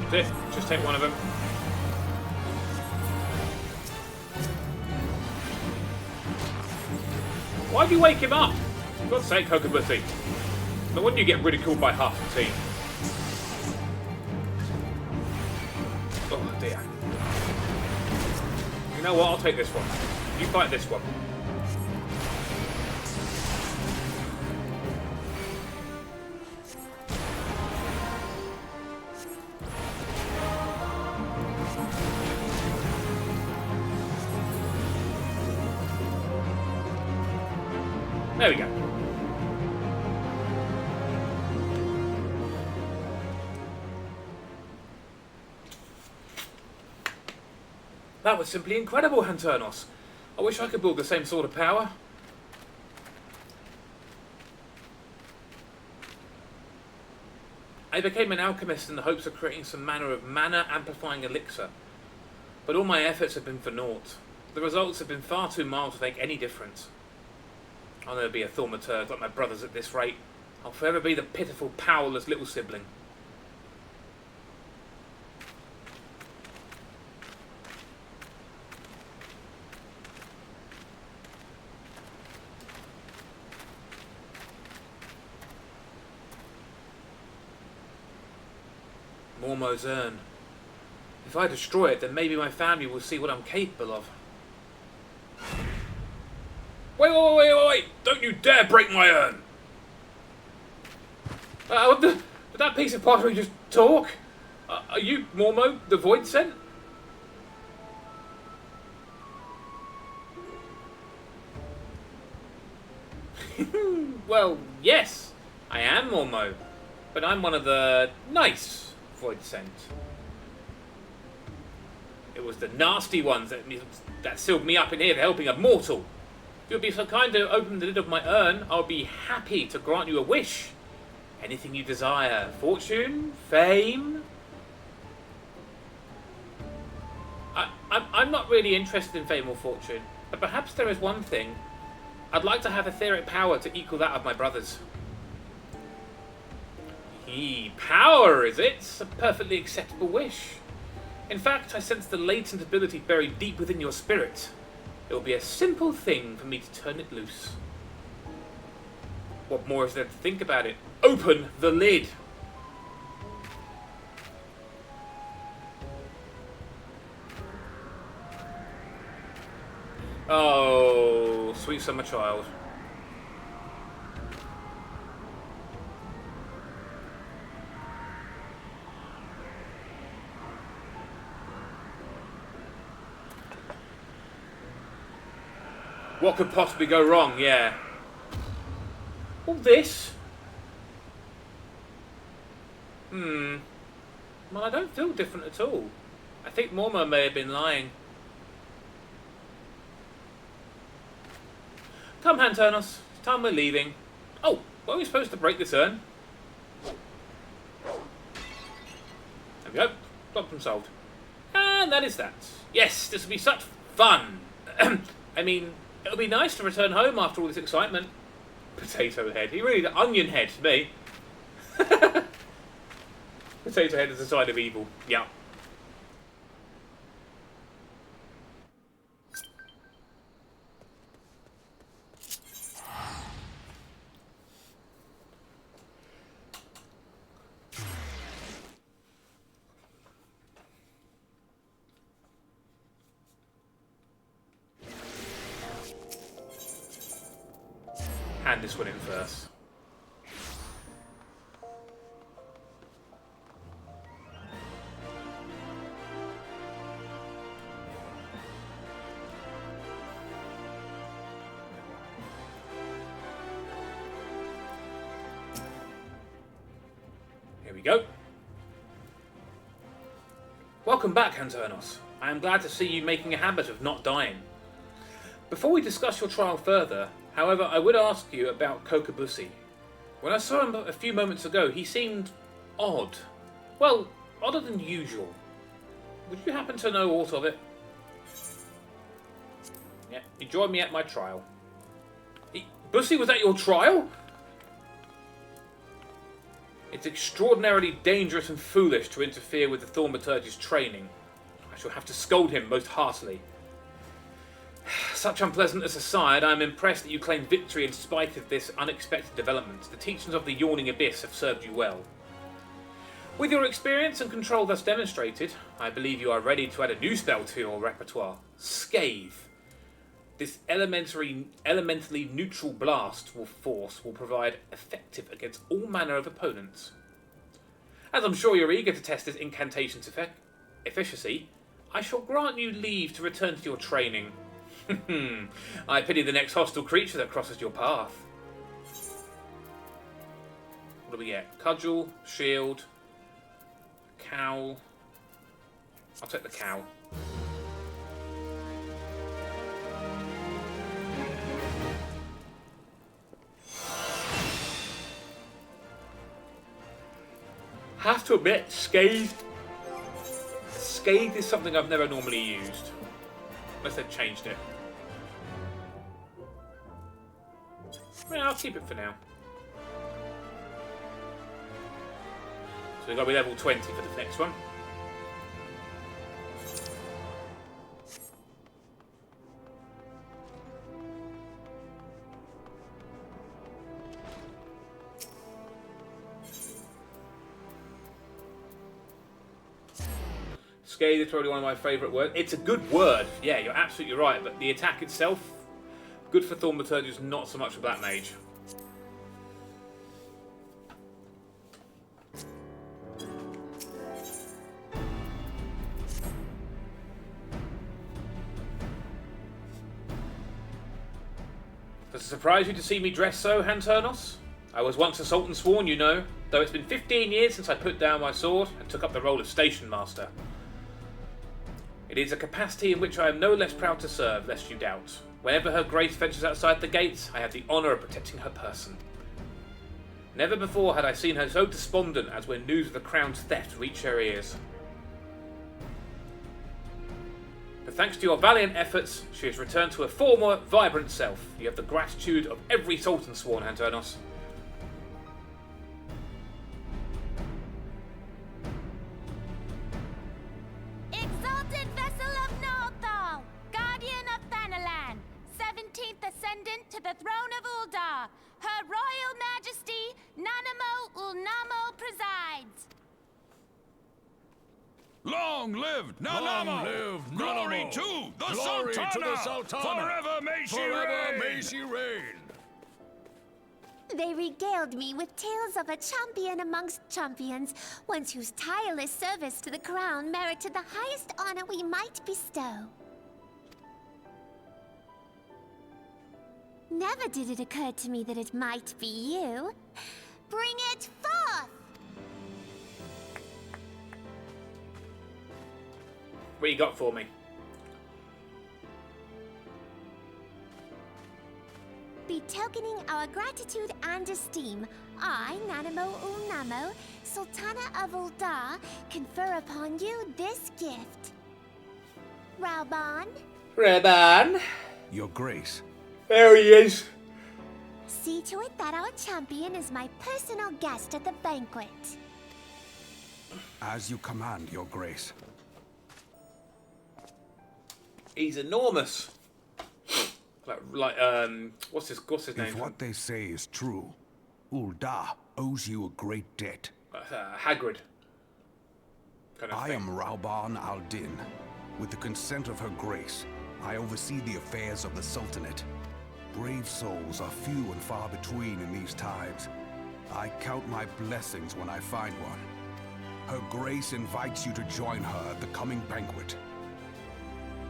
That's it. Just take one of them. Why'd you wake him up? For God's sake, Kokobushi. No wonder you get ridiculed by half the team. Oh dear. You know what? I'll take this one. You fight this one. There we go. That was simply incredible, Hanturnos. I wish I could build the same sort of power. I became an alchemist in the hopes of creating some manner of mana-amplifying elixir. But all my efforts have been for naught. The results have been far too mild to make any difference. I'll never be a thaumaturg like my brothers at this rate. I'll forever be the pitiful, powerless little sibling. Mormo's urn. If I destroy it, then maybe my family will see what I'm capable of. Wait! Don't you dare break my urn! Did that piece of pottery just talk? Are you Mormo, the Void Sent? Well, yes, I am Mormo, but I'm one of the nice Void Sent. It was the nasty ones that sealed me up in here for helping a mortal. If you'll be so kind to open the lid of my urn, I'll be happy to grant you a wish. Anything you desire. Fortune? Fame? I'm not really interested in fame or fortune, but perhaps there is one thing. I'd like to have etheric power to equal that of my brothers. Power, is it? A perfectly acceptable wish. In fact, I sense the latent ability buried deep within your spirit. It will be a simple thing for me to turn it loose. What more is there to think about it? Open the lid! Oh, sweet summer child. What could possibly go wrong? Yeah. All this? Well, I don't feel different at all. I think Mormo may have been lying. Come, Hanturnos. It's time we're leaving. Oh, weren't we supposed to break this urn? There we go. Problem solved. And that is that. Yes, this will be such fun. I mean, it'll be nice to return home after all this excitement. Potato head. He really, the onion head to me. Potato head is a sign of evil. Yeah. Hand this one in first. Here we go. Welcome back, Hanturnos. I am glad to see you making a habit of not dying. Before we discuss your trial further, however, I would ask you about Kokobusi. When I saw him a few moments ago, he seemed odd. Well, odder than usual. Would you happen to know aught of it? Yeah, he joined me at my trial. Bussy was at your trial? It's extraordinarily dangerous and foolish to interfere with the Thaumaturge's training. I shall have to scold him most heartily. Such unpleasantness aside, I am impressed that you claim victory in spite of this unexpected development. The teachings of the Yawning Abyss have served you well. With your experience and control thus demonstrated, I believe you are ready to add a new spell to your repertoire. Scathe. This elementally neutral blast force will provide effective against all manner of opponents. As I'm sure you're eager to test this incantation's efficacy, I shall grant you leave to return to your training. I pity the next hostile creature that crosses your path. What do we get? Cudgel, shield, cowl. I'll take the cowl. Have to admit, Scathe is something I've never normally used. Unless they've changed it. Yeah, I'll keep it for now. So we've got to be level 20 for the next one. Scathe is probably one of my favourite words. It's a good word. Yeah, you're absolutely right. But the attack itself, good for Thaumaturge, not so much for Black Mage. Does it surprise you to see me dressed so, Hanturnos? I was once a Sultan Sworn, you know, though it's been 15 years since I put down my sword and took up the role of Station Master. It is a capacity in which I am no less proud to serve, lest you doubt. Whenever her grace ventures outside the gates, I have the honour of protecting her person. Never before had I seen her so despondent as when news of the crown's theft reached her ears. The Thanks to your valiant efforts, she has returned to her former vibrant self. You have the gratitude of every Sultan sworn, Antonos. Exalted vessel of Northal, guardian of Thanalan, 17th ascendant to the throne of Uldar, Her Royal Majesty Nanamo Ulnamo presides. Long live Nanamo! Long live Glory Nanamo! to the Glory Sultana! to the Sultana! Forever may she Forever reign! may she reign! They regaled me with tales of a champion amongst champions, once whose tireless service to the crown merited the highest honor we might bestow. Never did it occur to me that it might be you. Bring it forth! What you got for me? Betokening our gratitude and esteem, I, Nanamo Ulnamo, Sultana of Uldar, confer upon you this gift. Raubon, Reborn. Your Grace. There he is. see to it that our champion is my personal guest at the banquet. As you command, Your Grace. He's enormous. What's his name? If what they say is true, Uldar owes you a great debt. Hagrid. Kind of I thing. am Raubon al-Din. With the consent of Her Grace, I oversee the affairs of the Sultanate. Brave souls are few and far between in these times. I count my blessings when I find one. Her Grace invites you to join her at the coming banquet.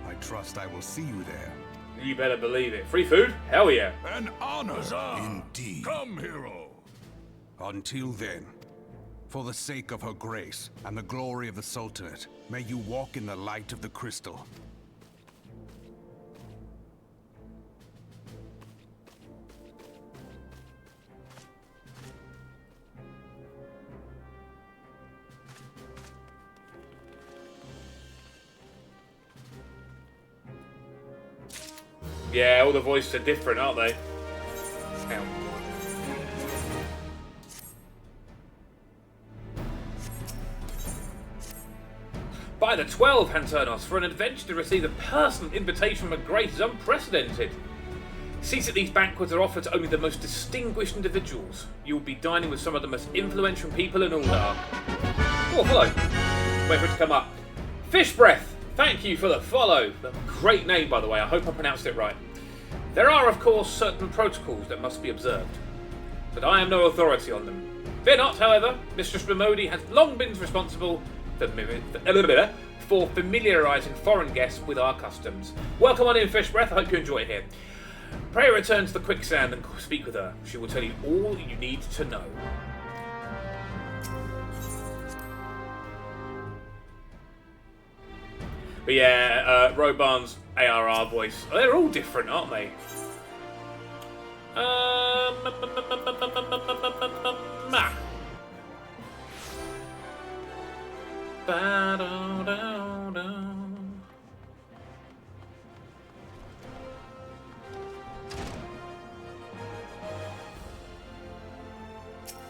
I trust I will see you there. You better believe it. Free food? Hell yeah. An honor! Indeed. Come, hero! Until then, for the sake of Her Grace and the glory of the Sultanate, may you walk in the light of the crystal. Yeah, all the voices are different, aren't they? Hang on. By the 12, Hanturnos, for an adventure to receive a personal invitation from a grace is unprecedented. Seats at these banquets are offered to only the most distinguished individuals. You will be dining with some of the most influential people in Uldar. Oh, hello. Wait for it to come up. Fish Breath, thank you for the follow. Great name, by the way. I hope I pronounced it right. There are, of course, certain protocols that must be observed, but I am no authority on them. Fear not, however. Mistress Ramodi has long been responsible for familiarising foreign guests with our customs. Welcome on in, Fish Breath. I hope you enjoy it here. Pray return to the quicksand and speak with her. She will tell you all you need to know. But yeah, Roban's ARR voice. They're all different, aren't they?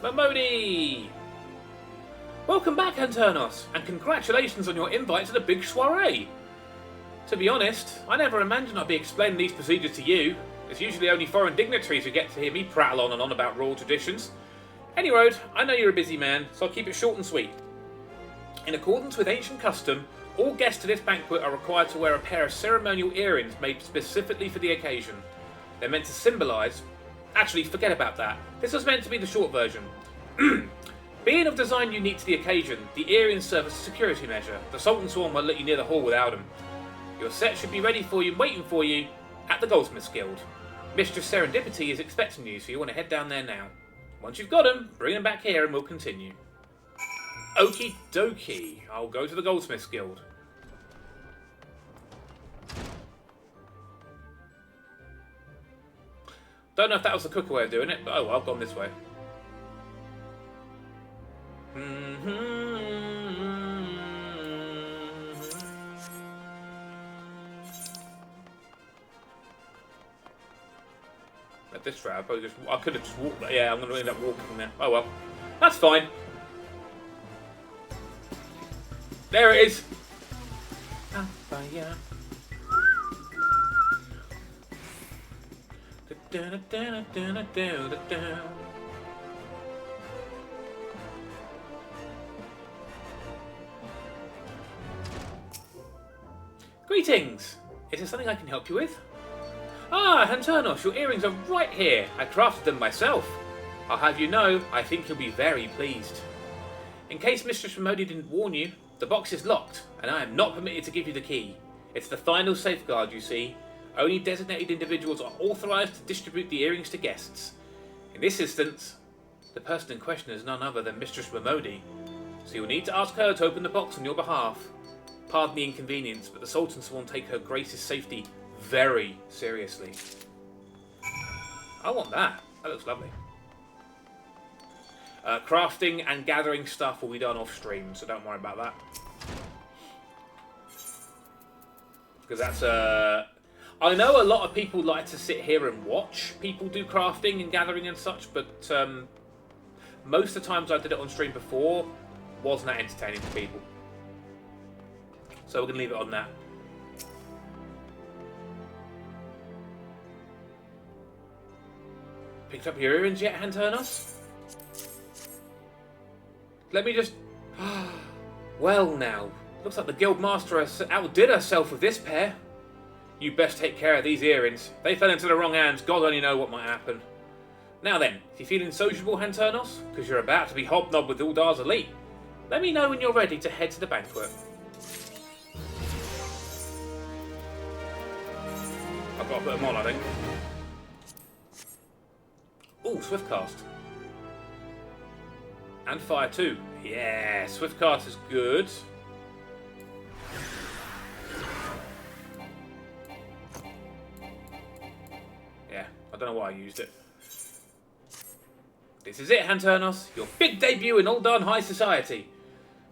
Mamodi! Welcome back, Anturnos, and congratulations on your invite to the big soiree. To be honest, I never imagined I'd be explaining these procedures to you. It's usually only foreign dignitaries who get to hear me prattle on and on about royal traditions. Anyway, I know you're a busy man, so I'll keep it short and sweet. In accordance with ancient custom, all guests to this banquet are required to wear a pair of ceremonial earrings made specifically for the occasion. They're meant to symbolise... Actually, forget about that. This was meant to be the short version. Being of design unique to the occasion, the earrings serve as a security measure. The Sultan Swarm won't let you near the hall without them. Your set should be ready for you, waiting for you, at the Goldsmiths Guild. Mistress Serendipity is expecting you, so you want to head down there now. Once you've got them, bring them back here and we'll continue. Okie dokie. I'll go to the Goldsmiths Guild. Don't know if that was the quicker way of doing it, but oh well, I've gone this way. At this rate, I could have just walked there. Yeah, I'm going to end up walking there. Oh well. That's fine. There it is. Greetings! Is there something I can help you with? Ah, Hanternos, your earrings are right here. I crafted them myself. I'll have you know, I think you'll be very pleased. In case Mistress Ramodi didn't warn you, the box is locked, and I am not permitted to give you the key. It's the final safeguard, you see. Only designated individuals are authorised to distribute the earrings to guests. In this instance, the person in question is none other than Mistress Ramodi, so you'll need to ask her to open the box on your behalf. Pardon the inconvenience, but the Sultan sworn take her Grace's safety very seriously. I want that. That looks lovely. Crafting and gathering stuff will be done off stream, so don't worry about that. Because that's I know a lot of people like to sit here and watch people do crafting and gathering and such, but most of the times I did it on stream before wasn't that entertaining to people. So we're going to leave it on that. Picked up your earrings yet, Hanternos? Let me just... Well now, looks like the Guildmaster outdid herself with this pair. You best take care of these earrings. If they fell into the wrong hands, God only know what might happen. Now then, if you're feeling sociable, Hanternos, because you're about to be hobnobbed with Uldar's elite, let me know when you're ready to head to the banquet. I've got to put them on, I think. Oh, Swiftcast. And Fire 2. Yeah, Swiftcast is good. Yeah, I don't know why I used it. This is it, Hanternos. Your big debut in Uldan High Society.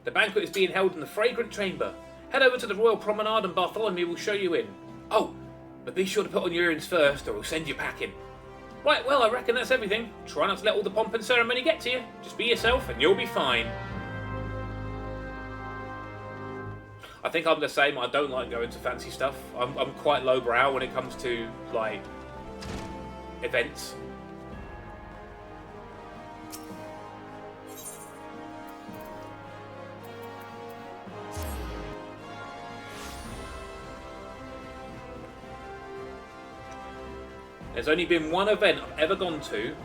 The banquet is being held in the Fragrant Chamber. Head over to the Royal Promenade and Bartholomew will show you in. Oh, but be sure to put on your earrings first or we'll send you packing. Right, well, I reckon that's everything. Try not to let all the pomp and ceremony get to you. Just be yourself and you'll be fine. I think I'm the same. I don't like going to fancy stuff. I'm quite lowbrow when it comes to, like, events. There's only been one event I've ever gone to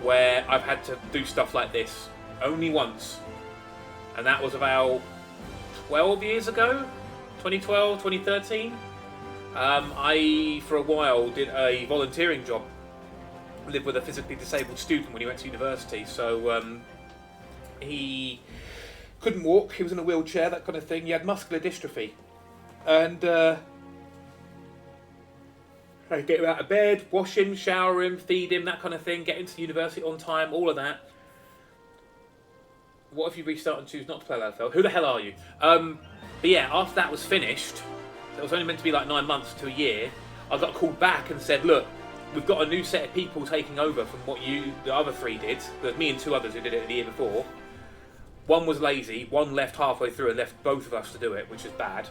where I've had to do stuff like this. Only once. And that was about 12 years ago? 2012, 2013? I, for a while, did a volunteering job. I lived with a physically disabled student when he went to university. So he couldn't walk, he was in a wheelchair, that kind of thing. He had muscular dystrophy. And I get him out of bed, wash him, shower him, feed him, that kind of thing, get him to the university on time, all of that. What if you restart and choose not to play LFL? Who the hell are you? But yeah, after that was finished, it was only meant to be like 9 months to a year, I got called back and said, look, we've got a new set of people taking over from what the other three did. There's me and two others who did it the year before. One was lazy, one left halfway through and left both of us to do it, which is bad.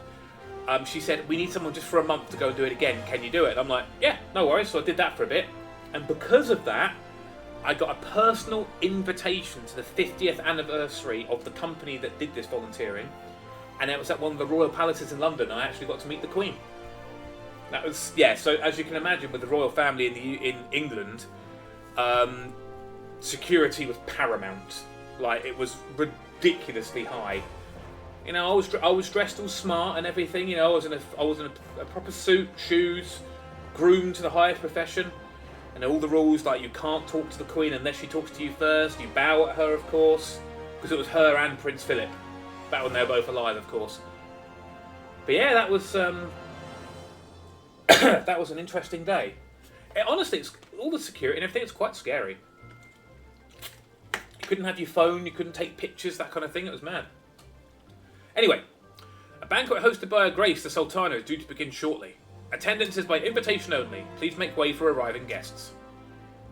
She said, we need someone just for a month to go and do it again. Can you do it? I'm like, yeah, no worries. So I did that for a bit. And because of that, I got a personal invitation to the 50th anniversary of the company that did this volunteering. And it was at one of the royal palaces in London. I actually got to meet the Queen. That was, yeah, so as you can imagine, with the royal family in England, security was paramount. Like, it was ridiculously high. You know, I was dressed all smart and everything. You know, I was in a proper suit, shoes, groomed to the highest profession, and all the rules like you can't talk to the Queen unless she talks to you first. You bow at her, of course, because it was her and Prince Philip. Back when they were both alive, of course. But yeah, that was that was an interesting day. Honestly, it's, all the security and everything. It's quite scary. You couldn't have your phone. You couldn't take pictures. That kind of thing. It was mad. Anyway, a banquet hosted by Her Grace, the Sultana, is due to begin shortly. Attendance is by invitation only. Please make way for arriving guests.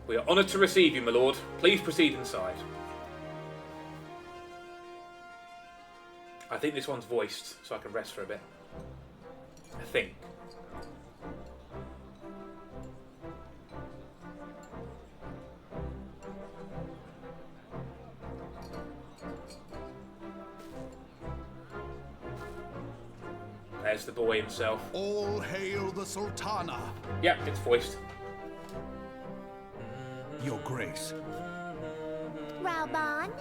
We are honoured to receive you, my lord. Please proceed inside. I think this one's voiced, so I can rest for a bit. I think. There's the boy himself. All hail the Sultana. Yep, it's voiced. Your Grace. Reborn?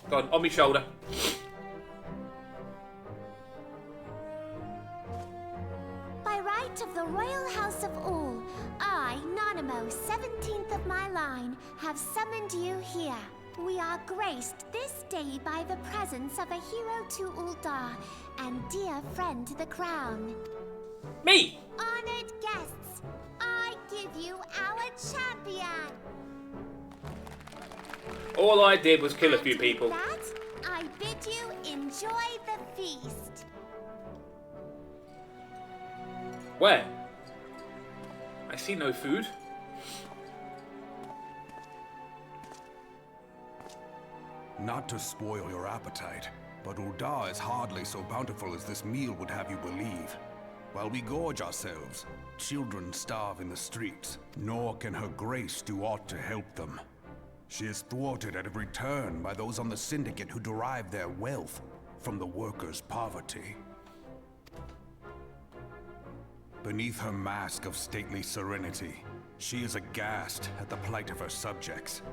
Go on my shoulder. By right of the royal house of all, I, Nanamo, 17th of my line, have summoned you here. We are graced this day by the presence of a hero to Uldar and dear friend to the crown. Me! Honored guests, I give you our champion. All I did was kill a few And people. with that, I bid you enjoy the feast. Where? I see no food. Not to spoil your appetite, but Uldar is hardly so bountiful as this meal would have you believe. While we gorge ourselves, children starve in the streets, nor can her grace do aught to help them. She is thwarted at every turn by those on the Syndicate who derive their wealth from the workers' poverty. Beneath her mask of stately serenity, she is aghast at the plight of her subjects.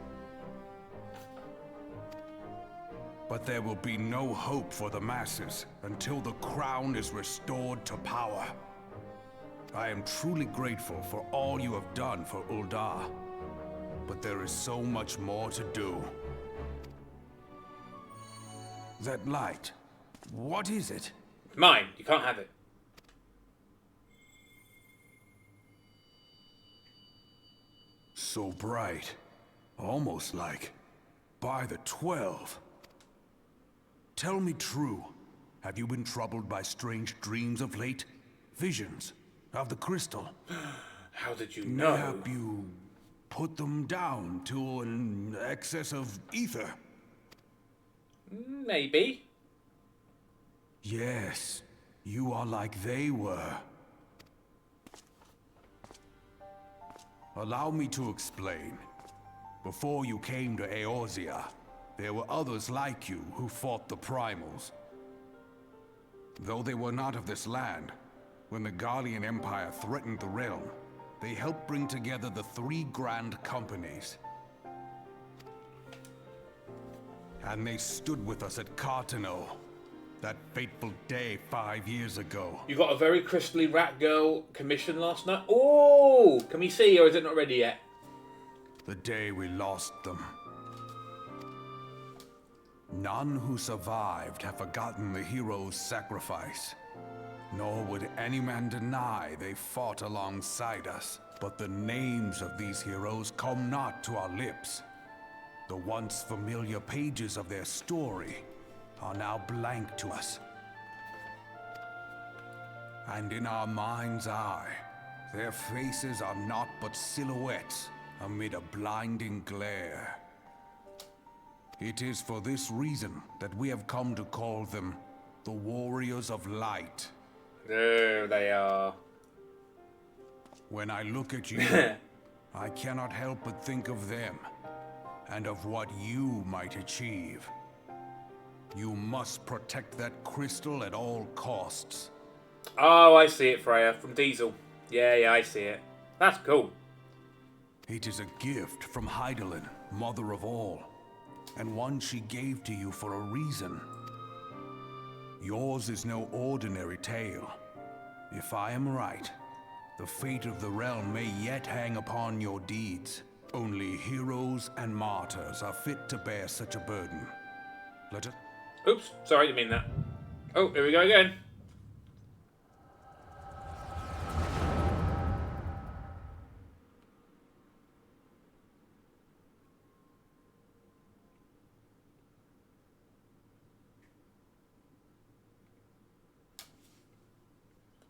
But there will be no hope for the masses until the crown is restored to power. I am truly grateful for all you have done for Uldar, but there is so much more to do. That light, what is it? Mine. You can't have it. So bright, almost like by the 12. Tell me true, have you been troubled by strange dreams of late? Visions of the crystal? How did you know? Mayhap you put them down to an excess of ether? Maybe. Yes, you are like they were. Allow me to explain. Before you came to Eorzean, there were others like you who fought the primals. Though they were not of this land, when the Guardian Empire threatened the realm, they helped bring together the three grand companies. And they stood with us at Cartano, that fateful day 5 years ago. You got a very crystally rat girl commission last night. Oh, can we see, or is it not ready yet? The day we lost them. None who survived have forgotten the hero's sacrifice. Nor would any man deny they fought alongside us. But the names of these heroes come not to our lips. The once familiar pages of their story are now blank to us. And in our mind's eye, their faces are naught but silhouettes amid a blinding glare. It is for this reason that we have come to call them the Warriors of Light. There they are. When I look at you, I cannot help but think of them, and of what you might achieve. You must protect that crystal at all costs. Oh, I see it, Freya, from Diesel. Yeah, I see it. That's cool. It is a gift from Hydaelyn, mother of all, and one she gave to you for a reason. Yours is no ordinary tale. If I am right, the fate of the realm may yet hang upon your deeds. Only heroes and martyrs are fit to bear such a burden. Let it... Oops, sorry, didn't mean that. Oh, here we go again.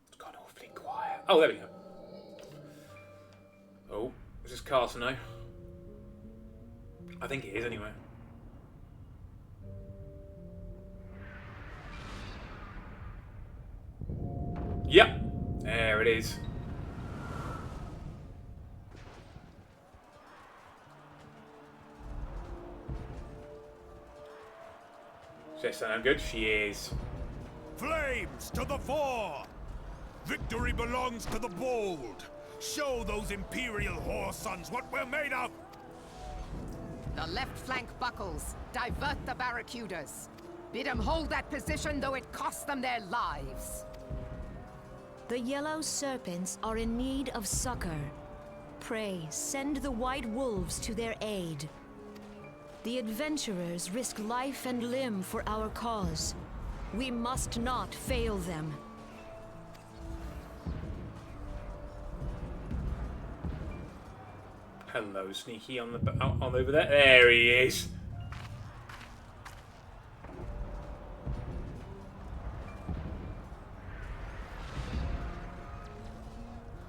It's gone awfully quiet. Oh, there we go. Oh, is this castle now? I think it is anyway. Yep, there it is. Does that sound good? She is. Flames to the fore! Victory belongs to the bold. Show those Imperial whore sons what we're made of! The left flank buckles. Divert the barracudas. Bid them hold that position, though it costs them their lives. The yellow serpents are in need of succor. Pray, send the white wolves to their aid. The adventurers risk life and limb for our cause. We must not fail them. Hello, Sneaky on over there. There he is.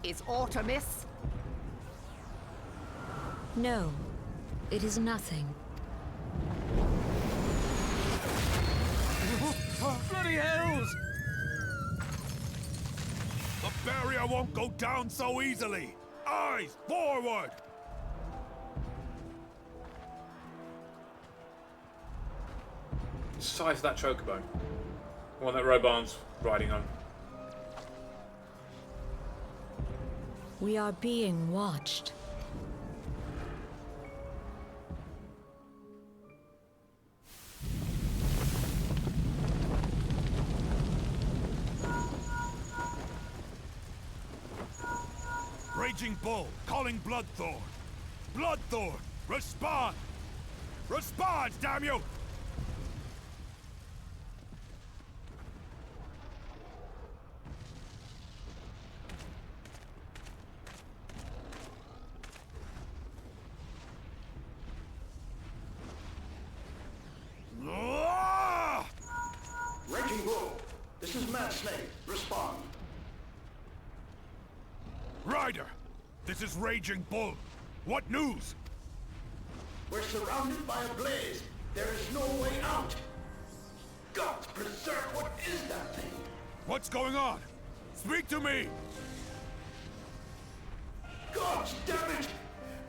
Is aught amiss? No, it is nothing. Bloody hells! The barrier won't go down so easily! Eyes forward! The size of that chocobo. The one that Reborn's riding on. We are being watched. Raging Bull, calling Bloodthorn. Bloodthorn, respond! Respond, damn you! Ah! Raging Bull, this is Mad Snake. Respond. Ryder, this is Raging Bull. What news? We're surrounded by a blaze. There is no way out. God preserve, what is that thing? What's going on? Speak to me! God damn it!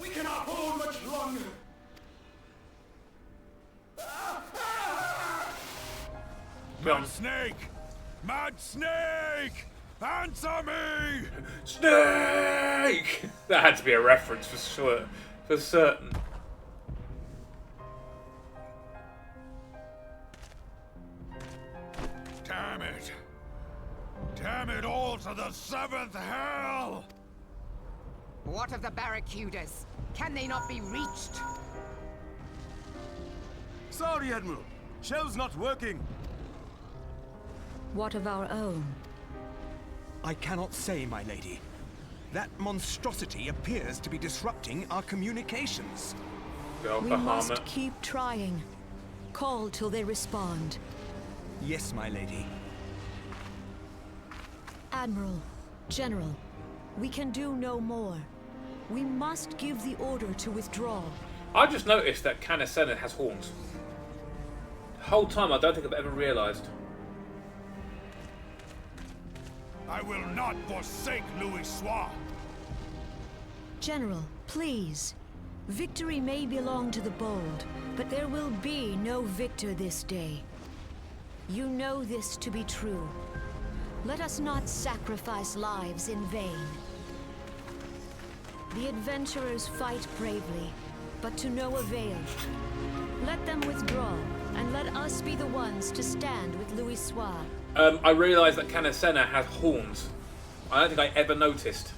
We cannot hold much longer. Mad Snake! Mad Snake! Answer me! Snake! That had to be a reference for sure, for certain. Damn it! Damn it all to the seventh hell! What of the barracudas? Can they not be reached? Sorry, Admiral. Shell's not working. What of our own? I cannot say, my lady. That monstrosity appears to be disrupting our communications. Go We Bahama. must keep trying. Call till they respond. Yes, my lady. Admiral, General, we can do no more. We must give the order to withdraw. I just noticed that Canacena has horns. The whole time, I don't think I've ever realised. I will not forsake Louis Soir. General, please. Victory may belong to the bold, but there will be no victor this day. You know this to be true. Let us not sacrifice lives in vain. The adventurers fight bravely, but to no avail. Let them withdraw, and let us be the ones to stand with Louis Soir. I realised that Canacena has horns. I don't think I ever noticed.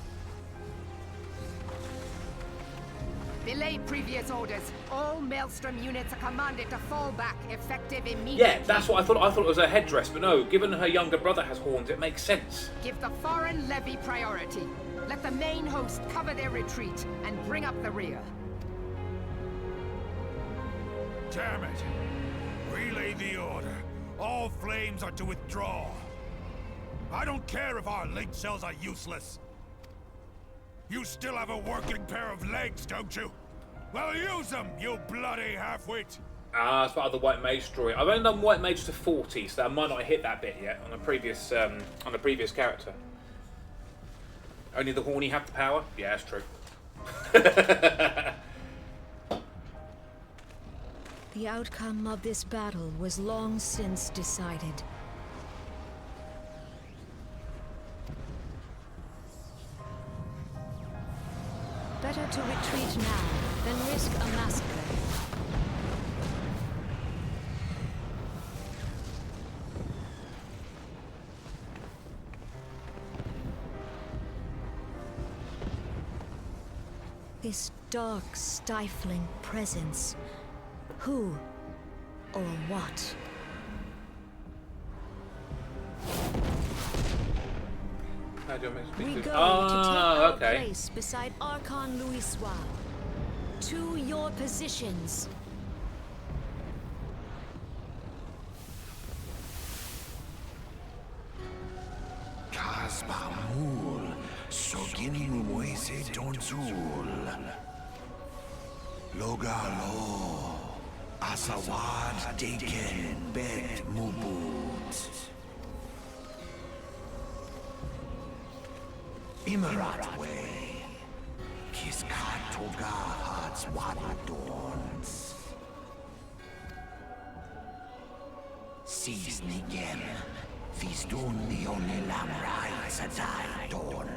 Belay previous orders. All Maelstrom units are commanded to fall back, effective immediately. Yeah, that's what I thought. I thought it was a headdress, but no. Given her younger brother has horns, it makes sense. Give the foreign levy priority. Let the main host cover their retreat and bring up the rear. Damn it! Relay the order. All flames are to withdraw. I don't care if our link cells are useless. You still have a working pair of legs, don't you? Well, use them, you bloody half-wit! Ah, that's part of the White Mage story. I've only done White Mage to 40, so I might not have hit that bit yet on the previous character. Only the horny have the power? Yeah, that's true. The outcome of this battle was long since decided. Better to retreat now than risk a massacre. This dark, stifling presence. Who or what? How do I make We speak go to... to take our okay. place beside Archon Louis. To your positions. Kasbamul, Sogin Moise Donzul. Logalo, Asawad Deken Bet Mubut. Imarat Way, Kiskat Toga Hats Wadadorns. Sees Nigem, Fisdun the only Lamrai Sadai Dorn.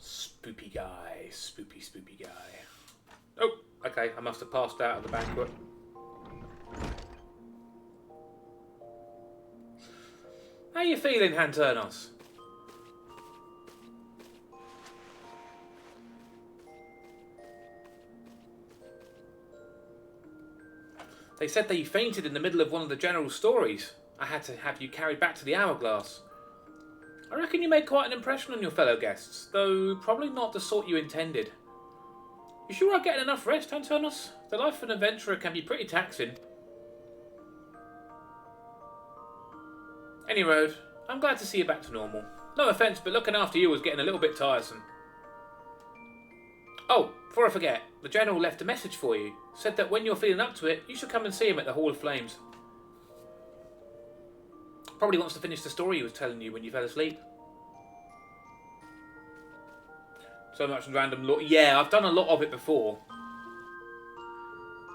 Spoopy guy. Spoopy guy. Oh, okay. I must have passed out at the banquet. How you feeling, Hanturnos? They said that you fainted in the middle of one of the general's stories. I had to have you carried back to the Hourglass. I reckon you made quite an impression on your fellow guests, though probably not the sort you intended. You sure are getting enough rest, Antonos? The life of an adventurer can be pretty taxing. Any road, I'm glad to see you back to normal. No offence, but looking after you was getting a little bit tiresome. Oh, before I forget, the General left a message for you. Said that when you're feeling up to it, you should come and see him at the Hall of Flames. Probably wants to finish the story he was telling you when you fell asleep. So much random lore. Yeah, I've done a lot of it before.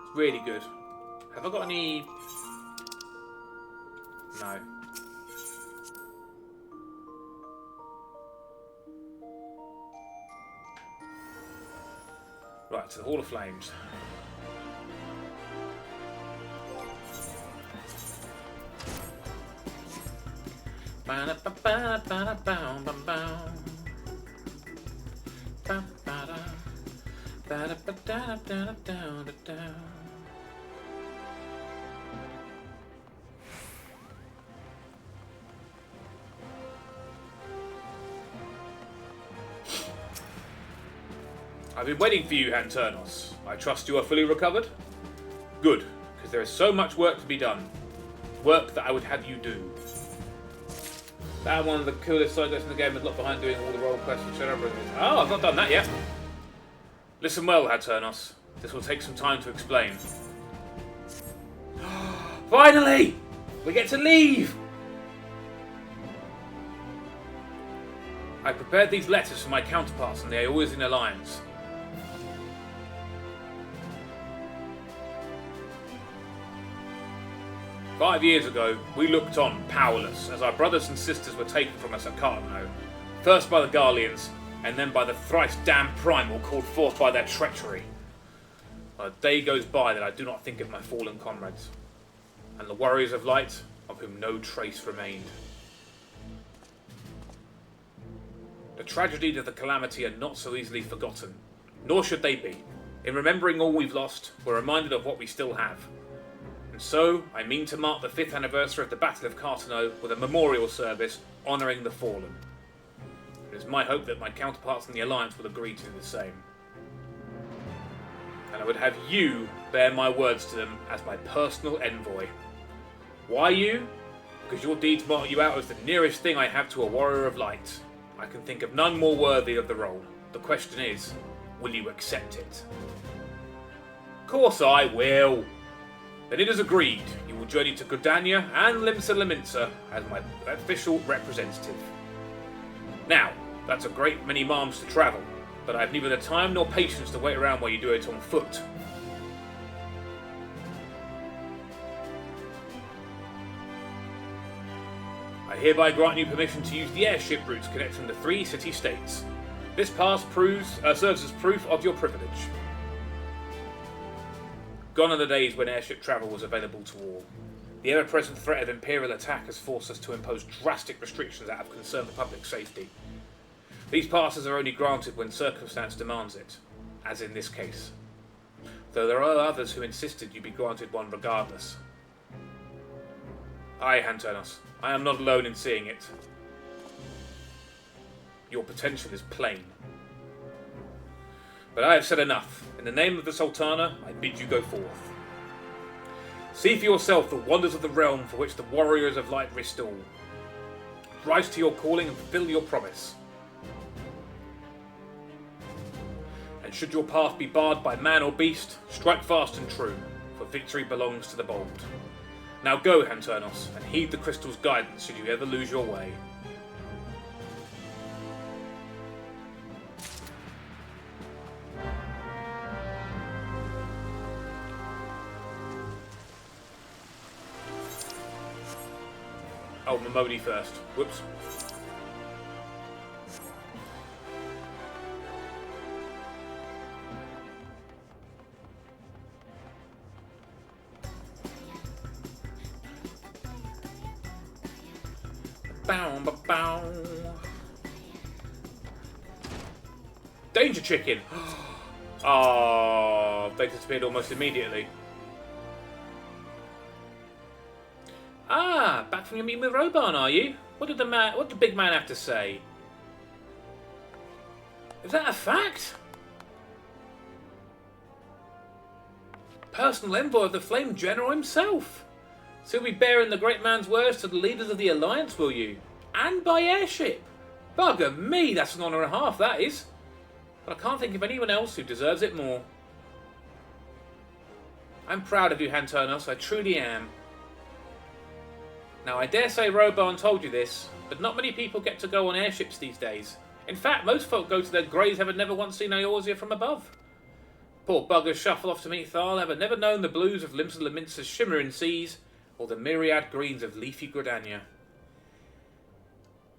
It's really good. Have I got any... No. Right, to the Hall of Flames. I've been waiting for you, Hanturnos. I trust you are fully recovered? Good, because there is so much work to be done. Work that I would have you do. That one of the coolest side quests in the game is locked behind doing all the role quests and shut up. Oh, I've not done that yet. Listen well, Hanturnos. This will take some time to explain. Finally! We get to leave! I prepared these letters for my counterparts in the Eorzean Alliance. "5 years ago, we looked on, powerless, as our brothers and sisters were taken from us at Cartano, first by the Garleans, and then by the thrice-damned Primal called forth by their treachery. Not a day goes by that I do not think of my fallen comrades, and the Warriors of Light, of whom no trace remained. The tragedies of the Calamity are not so easily forgotten, nor should they be. In remembering all we've lost, we're reminded of what we still have. So, I mean to mark the 5th anniversary of the Battle of Cartano with a memorial service honouring the fallen. It is my hope that my counterparts in the Alliance will agree to do the same. And I would have you bear my words to them as my personal envoy. Why you? Because your deeds mark you out as the nearest thing I have to a warrior of light. I can think of none more worthy of the role. The question is, will you accept it? Of course I will. Then it is agreed. You will journey to Gridania and Limsa Lominsa as my official representative. Now, that's a great many miles to travel, but I have neither the time nor patience to wait around while you do it on foot. I hereby grant you permission to use the airship routes connecting the 3 city-states. This pass serves as proof of your privilege. Gone are the days when airship travel was available to all. The ever-present threat of Imperial attack has forced us to impose drastic restrictions out of concern for public safety. These passes are only granted when circumstance demands it, as in this case. Though there are others who insisted you be granted one regardless. Aye, Hanternos, I am not alone in seeing it. Your potential is plain. But I have said enough. In the name of the Sultana, I bid you go forth. See for yourself the wonders of the realm for which the warriors of light risked all. Rise to your calling and fulfill your promise. And should your path be barred by man or beast, strike fast and true, for victory belongs to the bold. Now go, Hanternos, and heed the crystal's guidance should you ever lose your way. Oh, Momodi first. Whoops. Bow, ba, bow. Danger chicken! Oh, they disappeared almost immediately. Ah, back from your meeting with Reborn, are you? What did the big man have to say? Is that a fact? Personal envoy of the Flame General himself. So you'll be bearing the great man's words to the leaders of the Alliance, will you? And by airship? Bugger me, that's an honour and a half, that is. But I can't think of anyone else who deserves it more. I'm proud of you, Hanternos, I truly am. Now, I dare say Reborn told you this, but not many people get to go on airships these days. In fact, most folk go to their graves having never once seen Eorzean from above. Poor buggers shuffle off to meet Thal, having never known the blues of Limsa Lominsa's shimmering seas, or the myriad greens of leafy Gridania.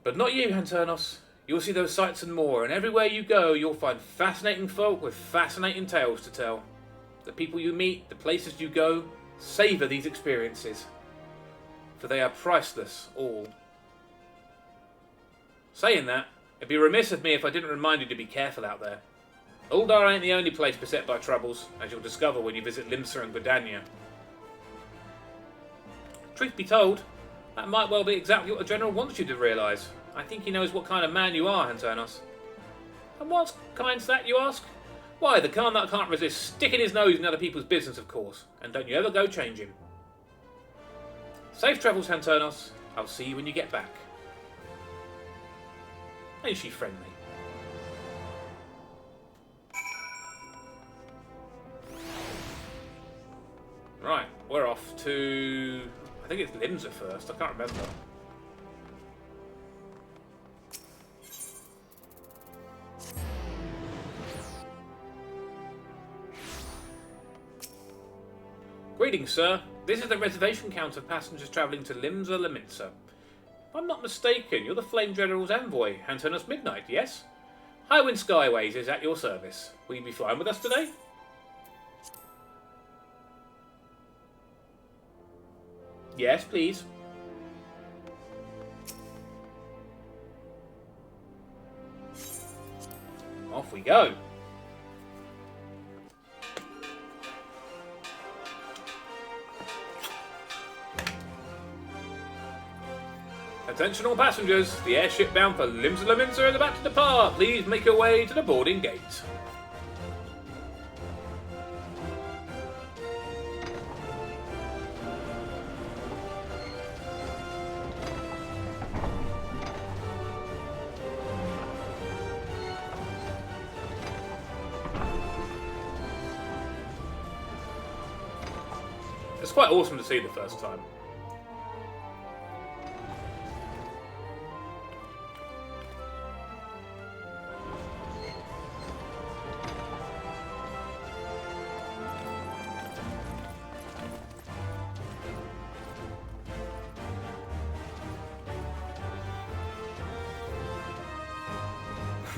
But not you, Hanternos. You'll see those sights and more, and everywhere you go, you'll find fascinating folk with fascinating tales to tell. The people you meet, the places you go, savour these experiences. For they are priceless, all. Saying that, it'd be remiss of me if I didn't remind you to be careful out there. Uldar ain't the only place beset by troubles, as you'll discover when you visit Limsa and Gridania. Truth be told, that might well be exactly what the General wants you to realise. I think he knows what kind of man you are, Hanternos. And what kind's that, you ask? Why, the kind that can't resist sticking his nose in other people's business, of course. And don't you ever go change him. Safe travels, Hanternos. I'll see you when you get back. Ain't she friendly? Right, we're off to... I think it's Limsa first, I can't remember. Greetings, sir. This is the reservation count of passengers travelling to Limsa Lominsa. If I'm not mistaken, you're the Flame General's envoy, Hanternos Midnight, yes? Highwind Skyways is at your service. Will you be flying with us today? Yes, please. Off we go. Attention all passengers, the airship bound for Limsa is about to depart. Please make your way to the boarding gate. It's quite awesome to see the first time.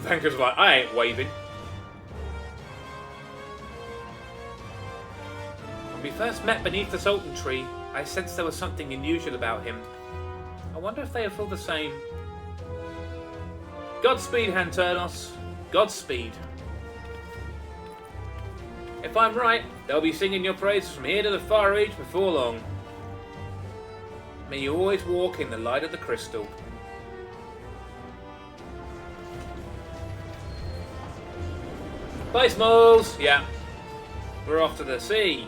Vanker's like, I ain't waving. When we first met beneath the Sultan tree, I sensed there was something unusual about him. I wonder if they feel the same. Godspeed, Hanturnos. Godspeed. If I'm right, they'll be singing your praises from here to the Far Reach before long. May you always walk in the light of the crystal. Bye, Smalls! Yeah. We're off to the sea.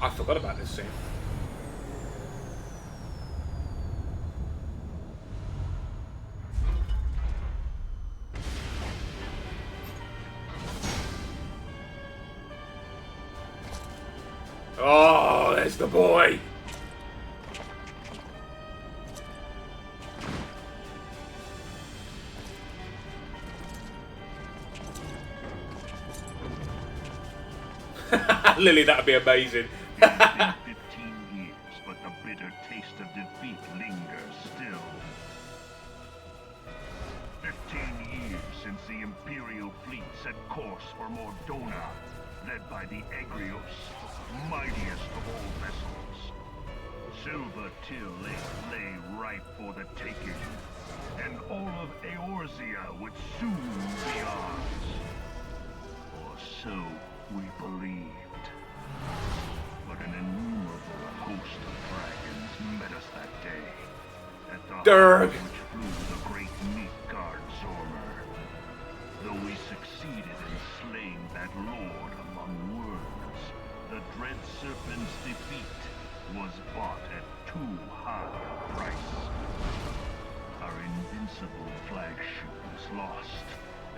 I forgot about this scene. Oh, there's the boy! Lily, that'd be amazing. 15 years, but the bitter taste of defeat lingers still. 15 years since the Imperial fleet set course for Mordona, led by the Egrios, mightiest of all vessels. Silver Till lay ripe for the taking, and all of Eorzea would soon be ours. Or so we believed. But an innumerable host of dragons met us that day, at the heart which flew the great Midgard Zormer. Though we succeeded in slaying that lord among worlds, the dread serpent's defeat was bought at too high a price. Our invincible flagship was lost,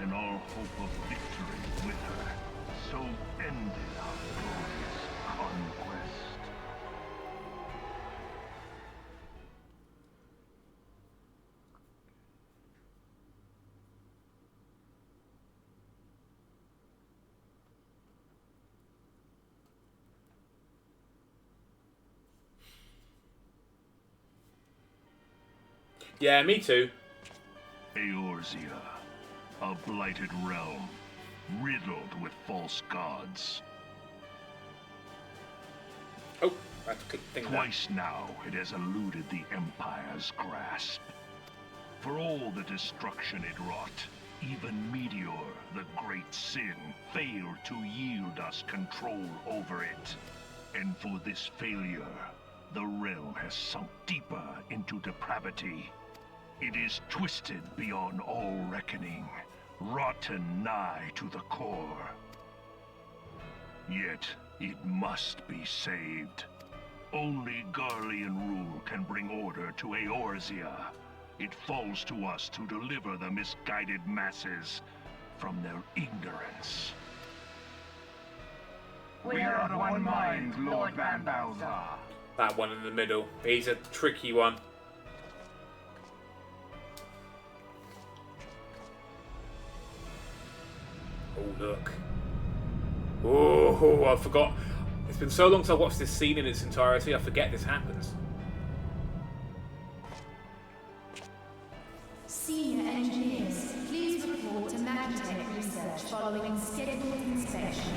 and all hope of victory with her. So ended our glorious conquest. Yeah, me too. Eorzea, a blighted realm, riddled with false gods. Oh, I have to click the thing down. Twice now it has eluded the Empire's grasp. For all the destruction it wrought, even Meteor, the great sin, failed to yield us control over it. And for this failure, the realm has sunk deeper into depravity. It is twisted beyond all reckoning, rotten nigh to the core. Yet, it must be saved. Only Garlean rule can bring order to Eorzea. It falls to us to deliver the misguided masses from their ignorance. We are of one mind, Lord Van Balzar. That one in the middle. He's a tricky one. Oh, look. Oh, I forgot. It's been so long since I watched this scene in its entirety, I forget this happens. Senior engineers, please report to Magitech research following scheduled inspection.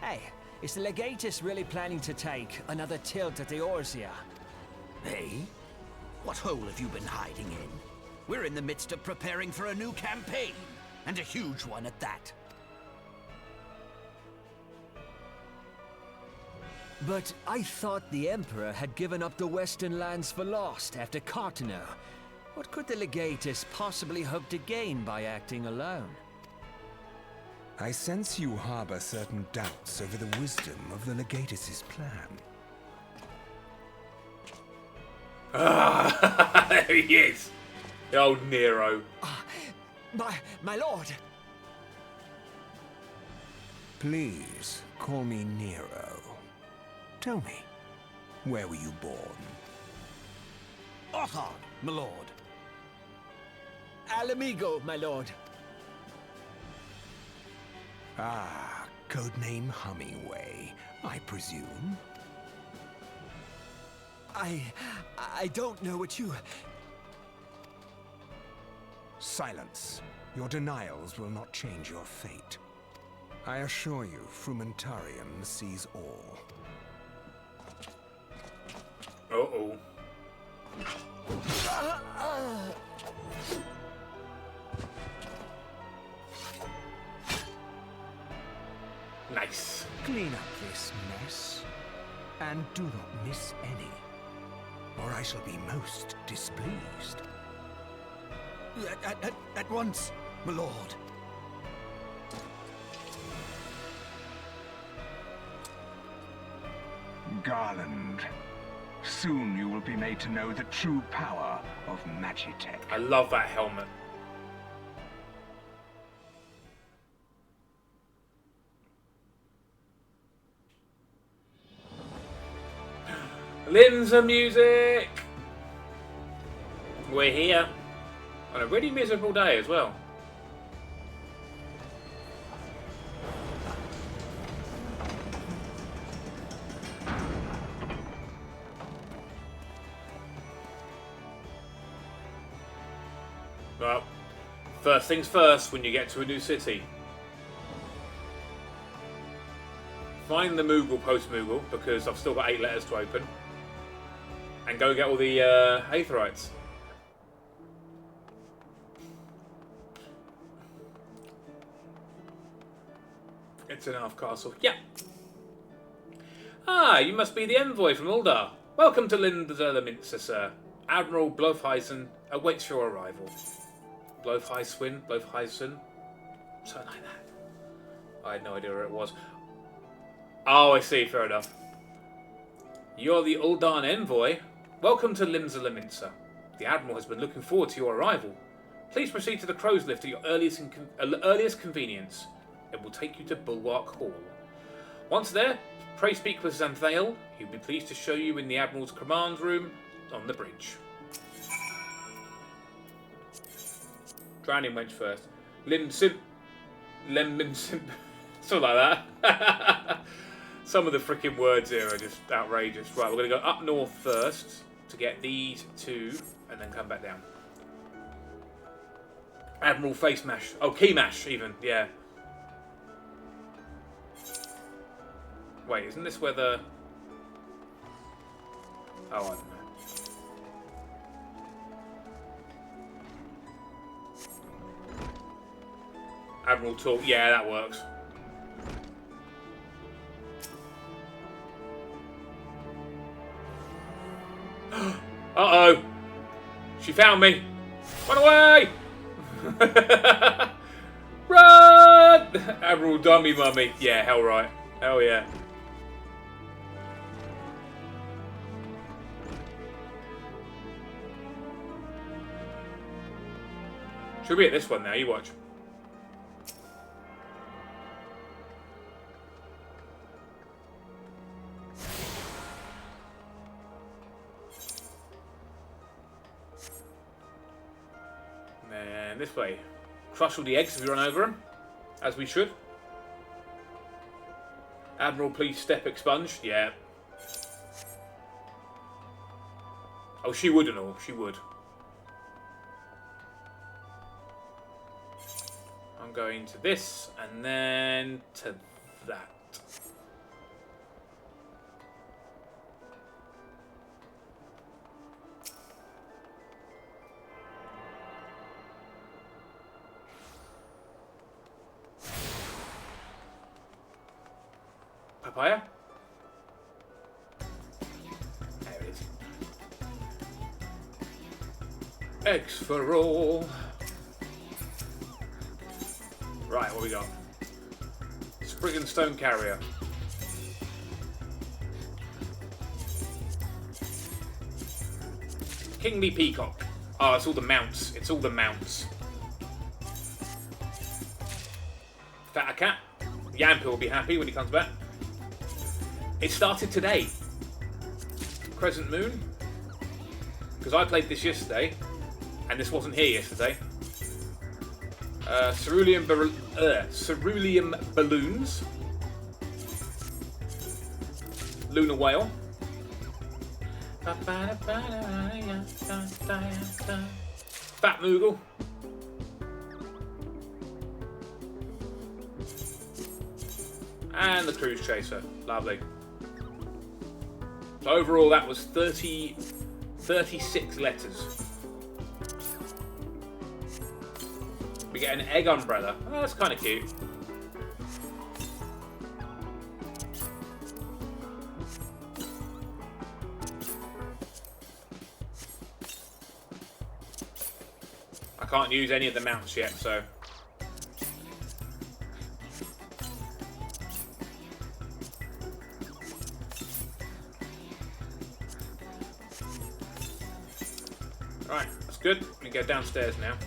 Hey, is the Legatus really planning to take another tilt at the Eorzean? Hey? What hole have you been hiding in? We're in the midst of preparing for a new campaign, and a huge one at that. But I thought the Emperor had given up the Western lands for lost after Cartano. What could the Legatus possibly hope to gain by acting alone? I sense you harbor certain doubts over the wisdom of the Legatus' plan. Ah, there he is. The old Nero. My lord! Please, call me Nero. Tell me, where were you born? Othard, my lord. Alamigo, my lord. Ah, codename Hummingway, I presume. I don't know what you... Silence. Your denials will not change your fate. I assure you, Frumentarium sees all. Uh-oh. Nice. Clean up this mess, and do not miss any, or I shall be most displeased. At once, my lord. Garland. Soon you will be made to know the true power of Magitech. I love that helmet. Limbs of music! We're here on a really miserable day as well. Well, first things first when you get to a new city. Find the Moogle post-Moogle, because I've still got 8 letters to open. And go get all the Aetherites. It's an half castle. Yeah. Ah, you must be the envoy from Uldar. Welcome to Linderminster, sir. Admiral Blofheisen awaits your arrival. Blofheisen? Something like that. I had no idea where it was. Oh, I see. Fair enough. You're the Uldan envoy. Welcome to Linderminster. The Admiral has been looking forward to your arrival. Please proceed to the Crow's Lift at your earliest convenience. It will take you to Bulwark Hall. Once there, pray speak with Xanthale. He'll be pleased to show you in the Admiral's command room on the bridge. Drowning wench first. Lemon Simp. Something like that. Some of the freaking words here are just outrageous. Right, we're going to go up north first to get these two and then come back down. Admiral Face Mash. Oh, Key Mash even. Yeah. Wait, isn't this where the... Oh, I don't know. Admiral Talk. Yeah, that works. Uh-oh. She found me. Run away! Run! Admiral Dummy Mummy. Yeah, hell right. Hell yeah. Should be at this one now, you watch. And this way. Crush all the eggs if we run over them, as we should. Admiral, please step expunged. Yeah. Oh, she would and all. She would. I'm going to this and then to that. Papaya? There it is. Eggs for all. Right, what we got? Spriggan Stone Carrier. Kingly Peacock. Oh, it's all the mounts. It's all the mounts. Fatter Cat. Yampa will be happy when he comes back. It started today. Crescent Moon. Because I played this yesterday, and this wasn't here yesterday. Cerulean Balloons. Lunar Whale. Fat Moogle. And the Cruise Chaser. Lovely. So overall that was 36 letters. We get an egg umbrella. Oh, that's kind of cute. I can't use any of the mounts yet, so... Right, that's good. We can go downstairs now.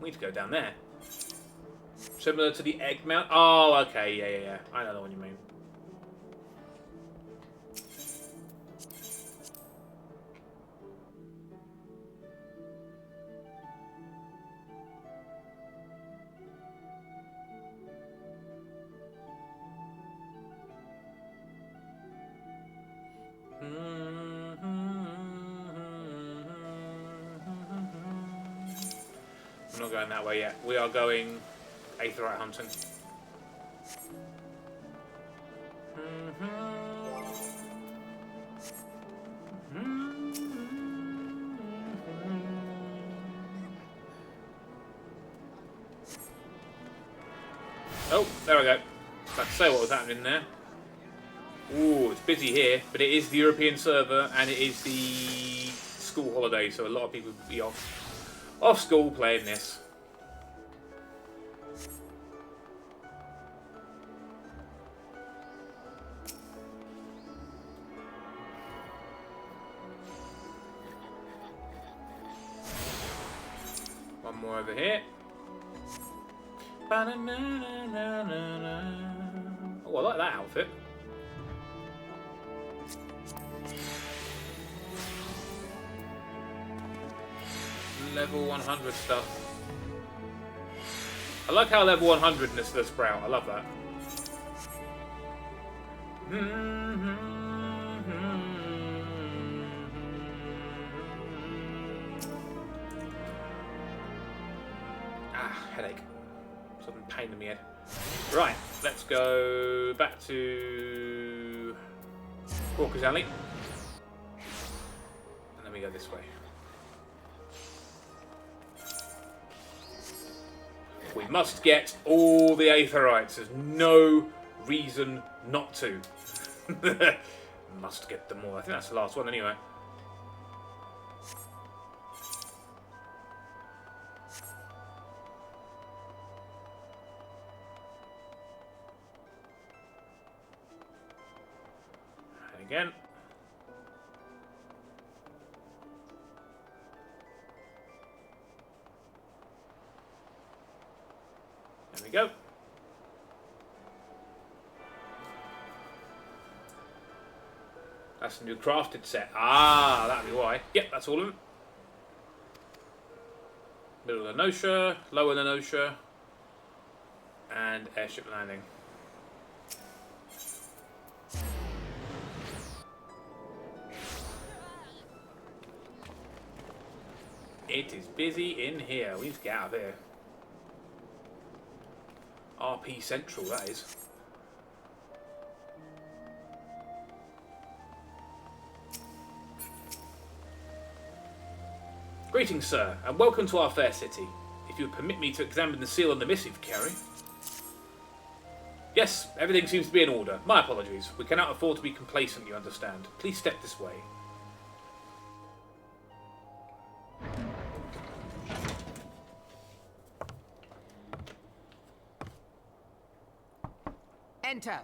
We need to go down there. Similar to the egg mount. Oh, okay, yeah. I know the one you mean. I'm not going that way yet. We are going Aetheryte hunting. Oh, there we go. About to say what was happening there. Ooh, it's busy here, but it is the European server and it is the school holiday, so a lot of people will be off school playing this. One more over here. Oh, I like that outfit. Level 100 stuff. I like how level 100ness the sprout. I love that. Headache. Something pain in the head. Right, let's go back to Walker's Alley. And then we go this way. We must get all the Aetherites. There's no reason not to. Must get them all. I think that's the last one anyway. And again. There we go. That's a new crafted set. Ah, that'd be why. Yep, that's all of them. Middle of the Nosha, lower the Nosha, and airship landing. It is busy in here. We need to get out of here. RP Central, that is. Greetings, sir, and welcome to our fair city. If you would permit me to examine the seal on the missive, Carrie. Yes, everything seems to be in order. My apologies. We cannot afford to be complacent, you understand. Please step this way. Enter.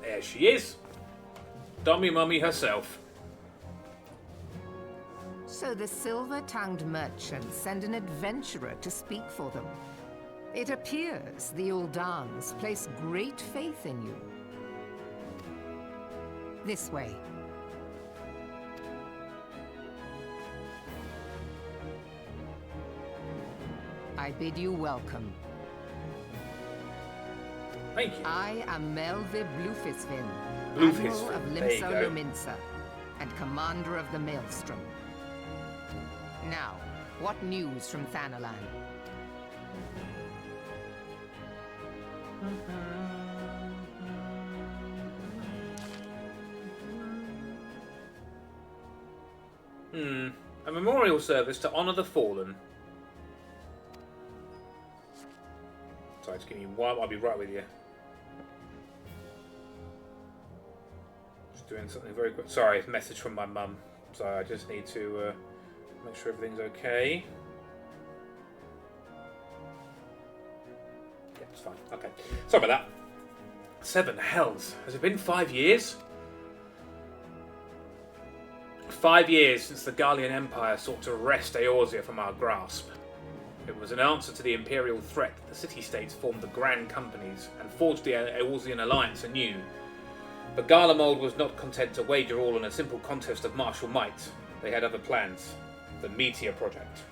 There she is. Dummy Mummy herself. So the silver-tongued merchants send an adventurer to speak for them. It appears the Uldans place great faith in you. This way. I bid you welcome. Thank you. I am Melve Bluefisvin, Bluefisvin, Admiral of there you Limsa go. Luminsa, and Commander of the Maelstrom. Now, what news from Thanalan? A memorial service to honour the fallen. Sorry, just give me one. I'll be right with you. Just doing something very quick. Sorry, message from my mum. So I just need to make sure everything's okay. Yeah, it's fine. Okay. Sorry about that. 7 hells. Has it been 5 years? 5 years since the Gallian Empire sought to wrest Eorzea from our grasp. It was an answer to the Imperial threat that the city-states formed the Grand Companies and forged the Eorzean alliance anew. But Garlemald was not content to wager all on a simple contest of martial might. They had other plans. The Meteor Project.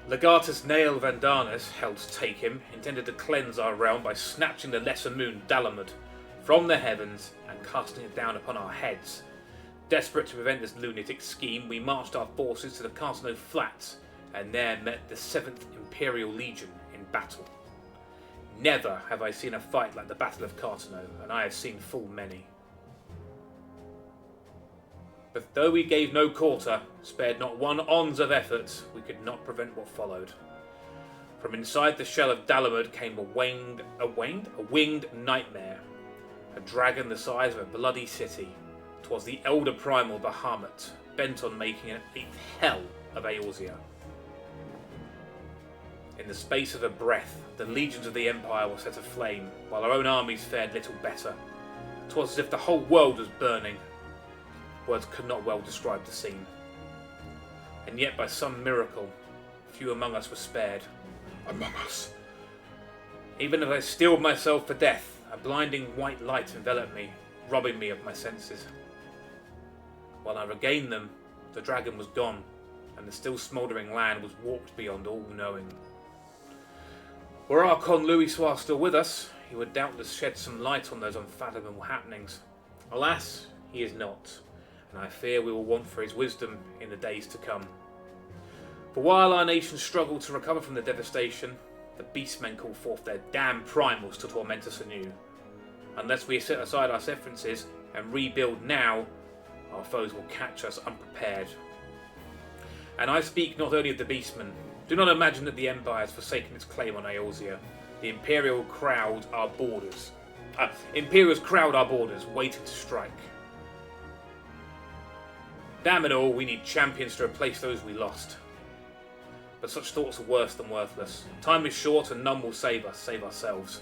Legatus Nael Vandanus, held to take him, intended to cleanse our realm by snatching the lesser moon Dalamud from the heavens and casting it down upon our heads. Desperate to prevent this lunatic scheme, we marched our forces to the Carcino Flats and there met the 7th Imperial Legion in battle. Never have I seen a fight like the Battle of Carcino, and I have seen full many. But though we gave no quarter, spared not one ounce of effort, we could not prevent what followed. From inside the shell of Dalamud came a winged nightmare, a dragon the size of a bloody city. 'Twas the elder primal Bahamut, bent on making an 8th hell of Eorzea. In the space of a breath, the legions of the Empire were set aflame, while our own armies fared little better. 'Twas as if the whole world was burning. Words could not well describe the scene. And yet by some miracle, few among us were spared. Among us. Even as I steeled myself for death, a blinding white light enveloped me, robbing me of my senses. While I regained them, the dragon was gone, and the still smouldering land was warped beyond all knowing. Were Archon Louisoir still with us, he would doubtless shed some light on those unfathomable happenings. Alas, he is not, and I fear we will want for his wisdom in the days to come. For while our nation struggled to recover from the devastation, the beastmen called forth their damned primals to torment us anew. Unless we set aside our differences and rebuild now, our foes will catch us unprepared. And I speak not only of the beastmen. Do not imagine that the Empire has forsaken its claim on Eorzea. The Imperials crowd our borders, waiting to strike. Damn it all, we need champions to replace those we lost. But such thoughts are worse than worthless. Time is short and none will save us, save ourselves.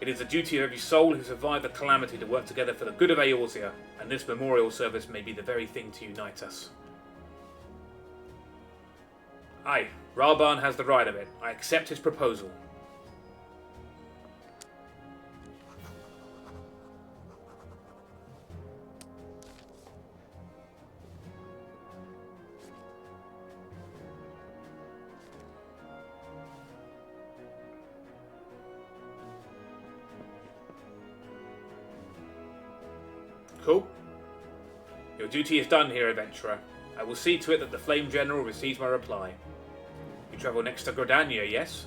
It is the duty of every soul who survived the calamity to work together for the good of Eorzea, and this memorial service may be the very thing to unite us. Aye, Ralbarn has the right of it. I accept his proposal. Cool. Your duty is done here, adventurer. I will see to it that the Flame General receives my reply. You travel next to Grodania, yes?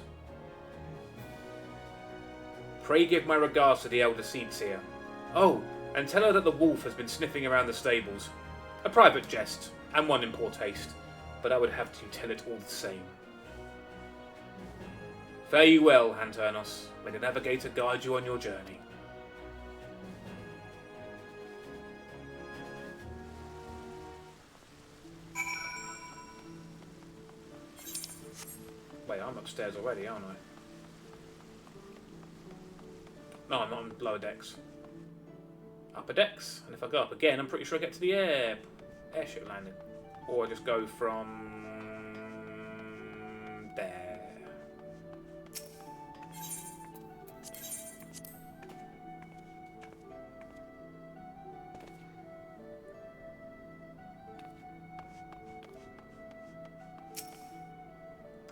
Pray give my regards to the Elder Seedseer. Oh, and tell her that the wolf has been sniffing around the stables. A private jest, and one in poor taste, but I would have to tell it all the same. Fare you well, Hanturnos. May the navigator guide you on your journey. Wait, I'm upstairs already, aren't I? No, I'm not on lower decks. Upper decks, and if I go up again, I'm pretty sure I get to the airship landing. Or I just go from there.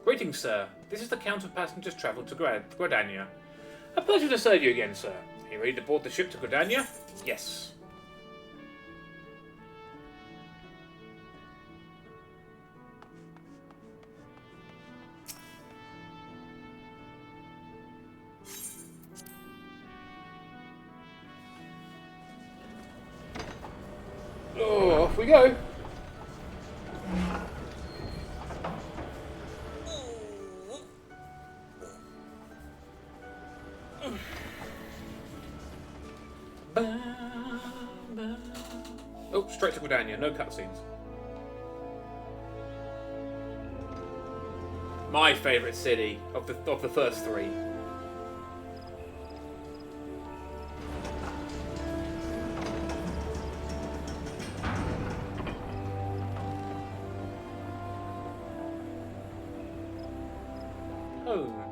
Greetings, sir. This is the count of passengers travelled to Gridania. A pleasure to serve you again, sir. Are you ready to board the ship to Gridania? Yes. Oh, off we go. Oh, straight to Gridania, no cutscenes. My favourite city of the first three. Home.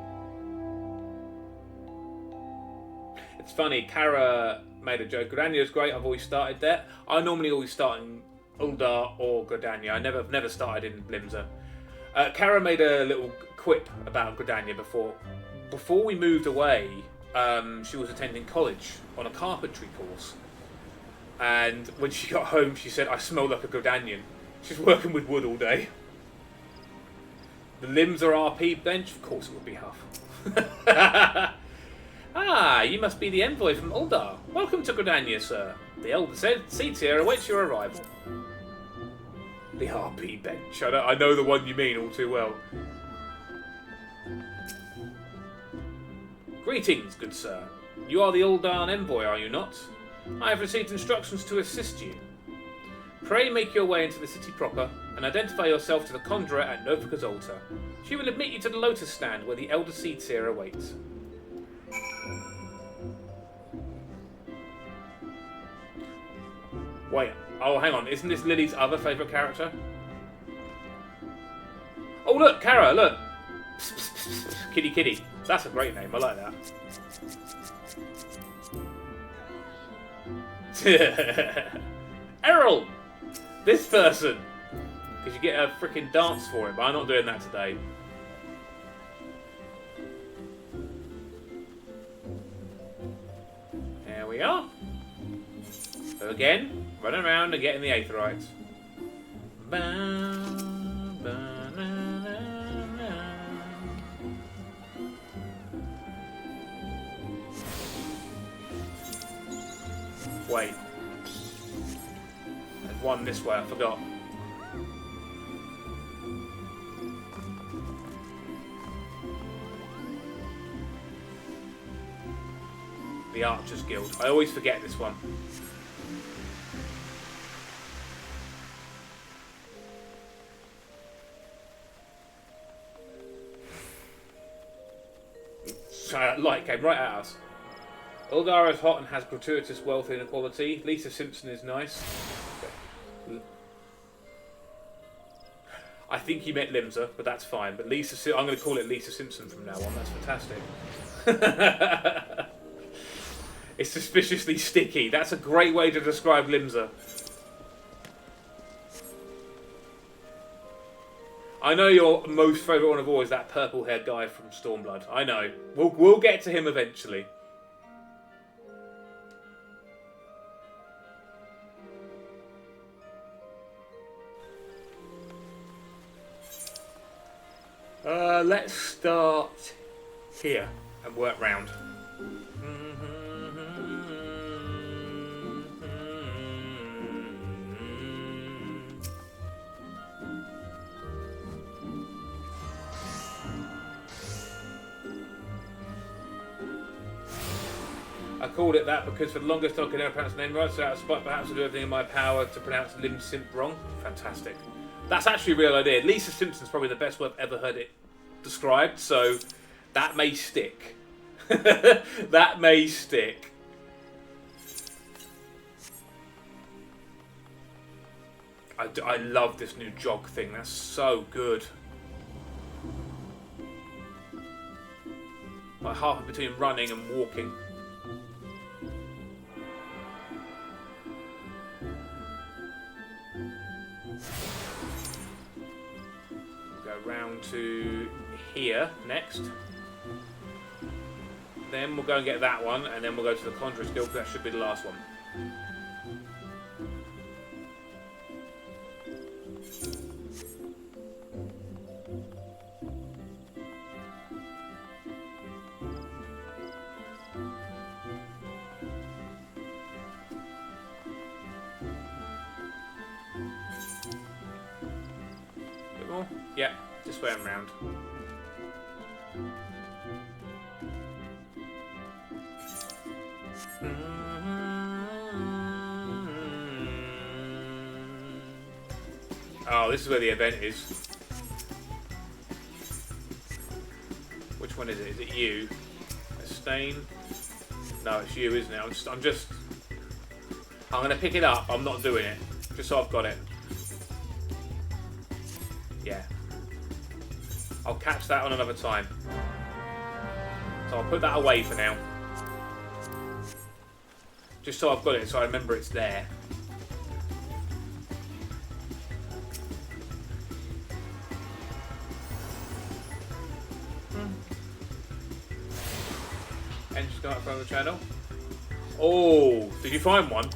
It's funny, Kara made a joke. Gridania is great. I've always started there. I normally always start in Uldar or Gridania. I've never started in Limsa. Kara made a little quip about Gridania before we moved away. She was attending college on a carpentry course, and when she got home, she said, "I smell like a Gridanian." She's working with wood all day. The Limsa RP bench, of course, it would be Huff. Ah, you must be the envoy from Uldar. Welcome to Gridania, sir. The elder seats here awaits your arrival. The RP bench. I know the one you mean all too well. Greetings, good sir. You are the Uldar envoy, are you not? I have received instructions to assist you. Pray make your way into the city proper and identify yourself to the conjurer at Nofika's altar. She will admit you to the lotus stand where the elder seer awaits. Wait, oh hang on, isn't this Lily's other favourite character? Oh look, Kara, look! Psst, psst, psst, psst. Kitty Kitty. That's a great name, I like that. Errol! This person! Because you get a freaking dance for him, but I'm not doing that today. There we are. So again, running around and getting the Aetherites. Wait. There's one this way, I forgot. The Archers Guild. I always forget this one. Light came right at us. Uldar is hot and has gratuitous wealth inequality. Lisa Simpson is nice. I think he meant Limsa, but that's fine. But I'm going to call it Lisa Simpson from now on. That's fantastic. It's suspiciously sticky. That's a great way to describe Limsa. I know your most favourite one of all is that purple-haired guy from Stormblood. I know. We'll get to him eventually. Let's start here and work round. I called it that because for the longest time I could never pronounce the name right, so out of spite perhaps I'll do everything in my power to pronounce Lim Simp wrong. Fantastic. That's actually a real idea. Lisa Simpson's probably the best way I've ever heard it described, so that may stick. That may stick. I love this new jog thing. That's so good. Like half between running and walking. Go round to here next. Then we'll go and get that one, and then we'll go to the Conjurer's Guild, because that should be the last one. Bit more? Yeah, this way and round. Oh, this is where the event is. Which one is it? Is it you? A stain? No, it's you, isn't it? I'm gonna pick it up. I'm not doing it. Just so I've got it. Yeah. I'll catch that on another time. So I'll put that away for now. Just so I've got it, so I remember it's there. And just go up from the channel. Oh, did you find one?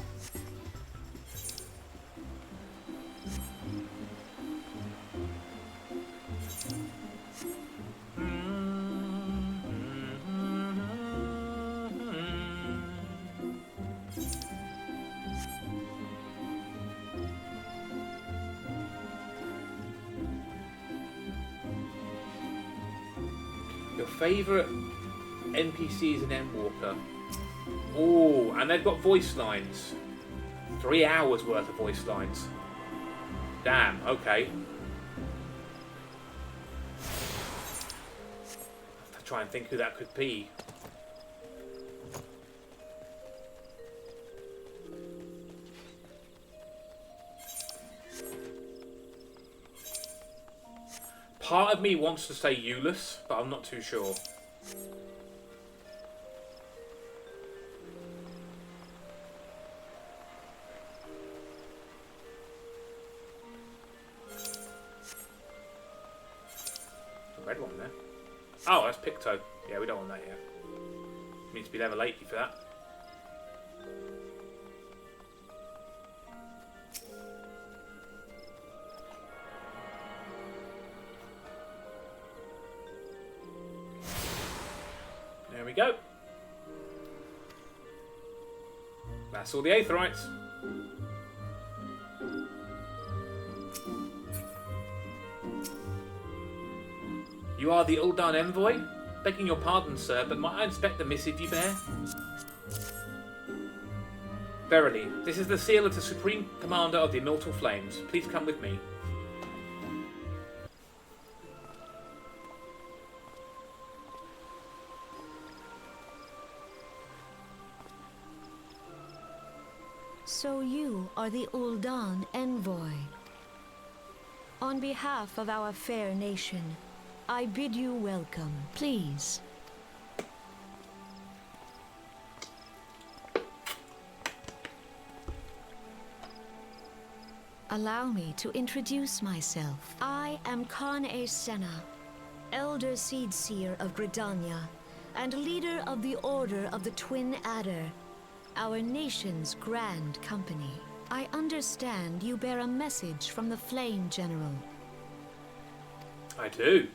Your favourite NPCs in Endwalker. Oh, and they've got voice lines. 3 hours worth of voice lines. Damn, okay. I have to try and think who that could be. Part of me wants to say Euless, but I'm not too sure. A red one there. Oh, that's Picto. Yeah, we don't want that yet. Needs to be level 80 for that. There we go. That's all the Aetherites. You are the Uldan envoy? Begging your pardon, sir, but might I inspect the missive you bear? Verily, this is the seal of the Supreme Commander of the Immortal Flames. Please come with me. So you are the Uldan envoy. On behalf of our fair nation, I bid you welcome. Please. Allow me to introduce myself. I am Khan Eorzean, Elder Seedseer of Gridania, and leader of the Order of the Twin Adder, our nation's grand company. I understand you bear a message from the Flame General. I do.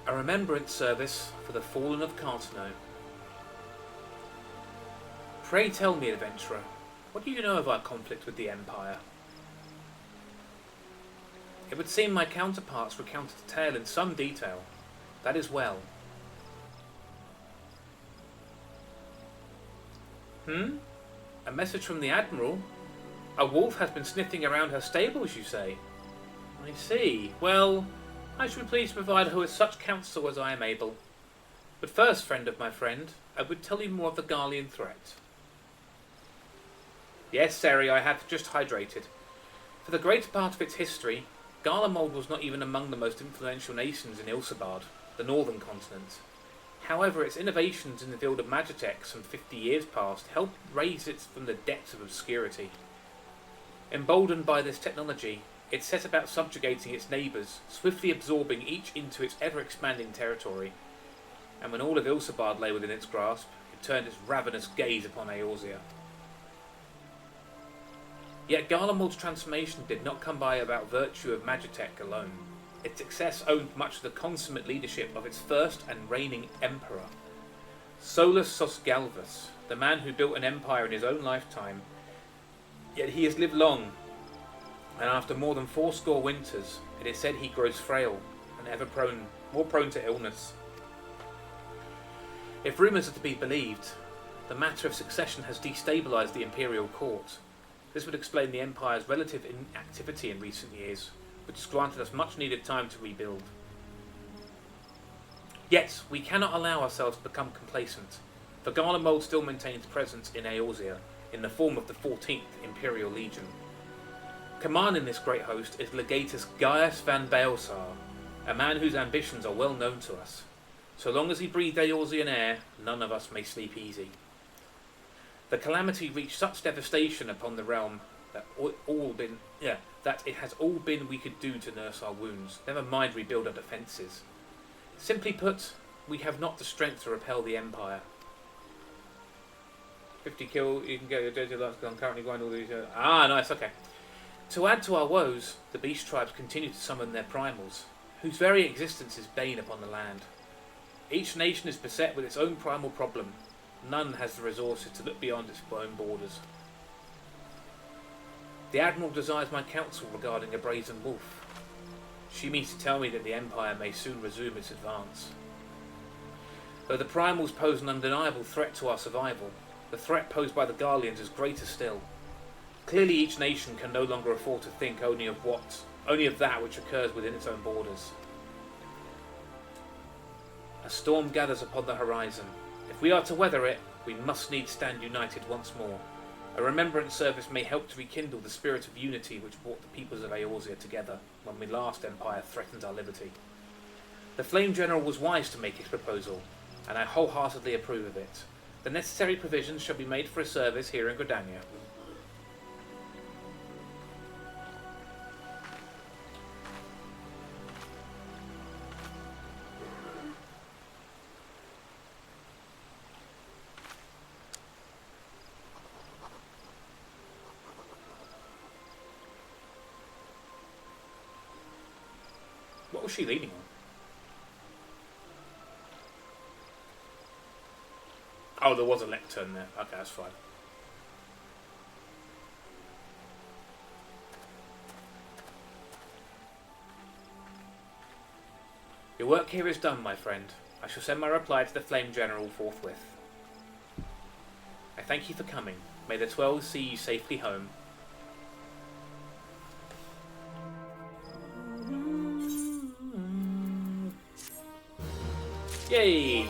A remembrance service for the fallen of Cartano. Pray tell me, adventurer, what do you know of our conflict with the Empire? It would seem my counterparts recounted the tale in some detail. That is well. A message from the Admiral? A wolf has been sniffing around her stables, you say? I see. Well, I shall be pleased to provide her with such counsel as I am able. But first, friend of my friend, I would tell you more of the Garlean threat. Yes, Seri, I have just hydrated. For the greater part of its history, Garlemald was not even among the most influential nations in Ilsebard, the northern continent. However, its innovations in the field of Magitech some 50 years past helped raise it from the depths of obscurity. Emboldened by this technology, it set about subjugating its neighbours, swiftly absorbing each into its ever-expanding territory. And when all of Ilsebard lay within its grasp, it turned its ravenous gaze upon Eorzea. Yet Garlemald's transformation did not come by about virtue of Magitech alone. Its success owed much to the consummate leadership of its first and reigning emperor, Solus Sosgalvus, the man who built an empire in his own lifetime. Yet he has lived long, and after more than 80 winters, it is said he grows frail and more prone to illness. If rumours are to be believed, the matter of succession has destabilised the imperial court. This would explain the Empire's relative inactivity in recent years, which has granted us much needed time to rebuild. Yet, we cannot allow ourselves to become complacent, for Garlemald still maintains presence in Eorzea, in the form of the 14th Imperial Legion. Commanding this great host is Legatus Gaius van Baelsar, a man whose ambitions are well known to us. So long as he breathes Eorzean air, none of us may sleep easy. The calamity reached such devastation upon the realm that it has all been we could do to nurse our wounds, never mind rebuild our defences. Simply put, we have not the strength to repel the Empire. 50 kill, you can get your dirty last gun, currently going all these... nice, okay. To add to our woes, the beast tribes continue to summon their primals, whose very existence is bane upon the land. Each nation is beset with its own primal problem. None has the resources to look beyond its own borders. The Admiral desires my counsel regarding a brazen wolf. She means to tell me that the Empire may soon resume its advance. Though the primals pose an undeniable threat to our survival, the threat posed by the Garleans is greater still. Clearly each nation can no longer afford to think only of that which occurs within its own borders. A storm gathers upon the horizon. If we are to weather it, we must needs stand united once more. A remembrance service may help to rekindle the spirit of unity which brought the peoples of Eorzea together when the last Empire threatened our liberty. The Flame General was wise to make his proposal, and I wholeheartedly approve of it. The necessary provisions shall be made for a service here in Gridania. What was she leaning on? Oh, there was a lectern there. Okay, that's fine. Your work here is done, my friend. I shall send my reply to the Flame General forthwith. I thank you for coming. May the 12 see you safely home. Yay!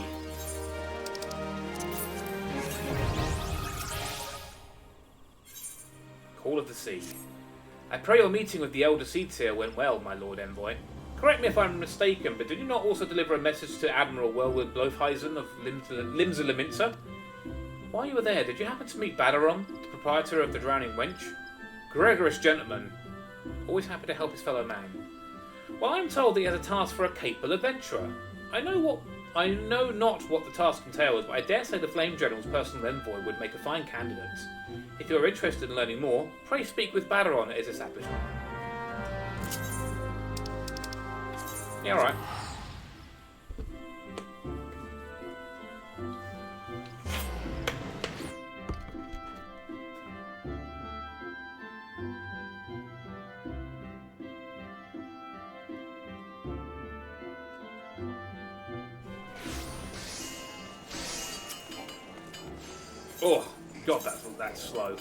Call of the Sea. I pray your meeting with the Elder Seateer went well, my Lord Envoy. Correct me if I'm mistaken, but did you not also deliver a message to Admiral Welwood Blofheisen of Limsa Liminsa? While you were there, did you happen to meet Badaron, the proprietor of the Drowning Wench? Gregorious gentleman, always happy to help his fellow man. Well, I'm told that he has a task for a capable adventurer. I know not what the task entails, but I dare say the Flame General's personal envoy would make a fine candidate. If you are interested in learning more, pray speak with Badaron at his establishment. Yeah, alright. Oh, God, that's slow.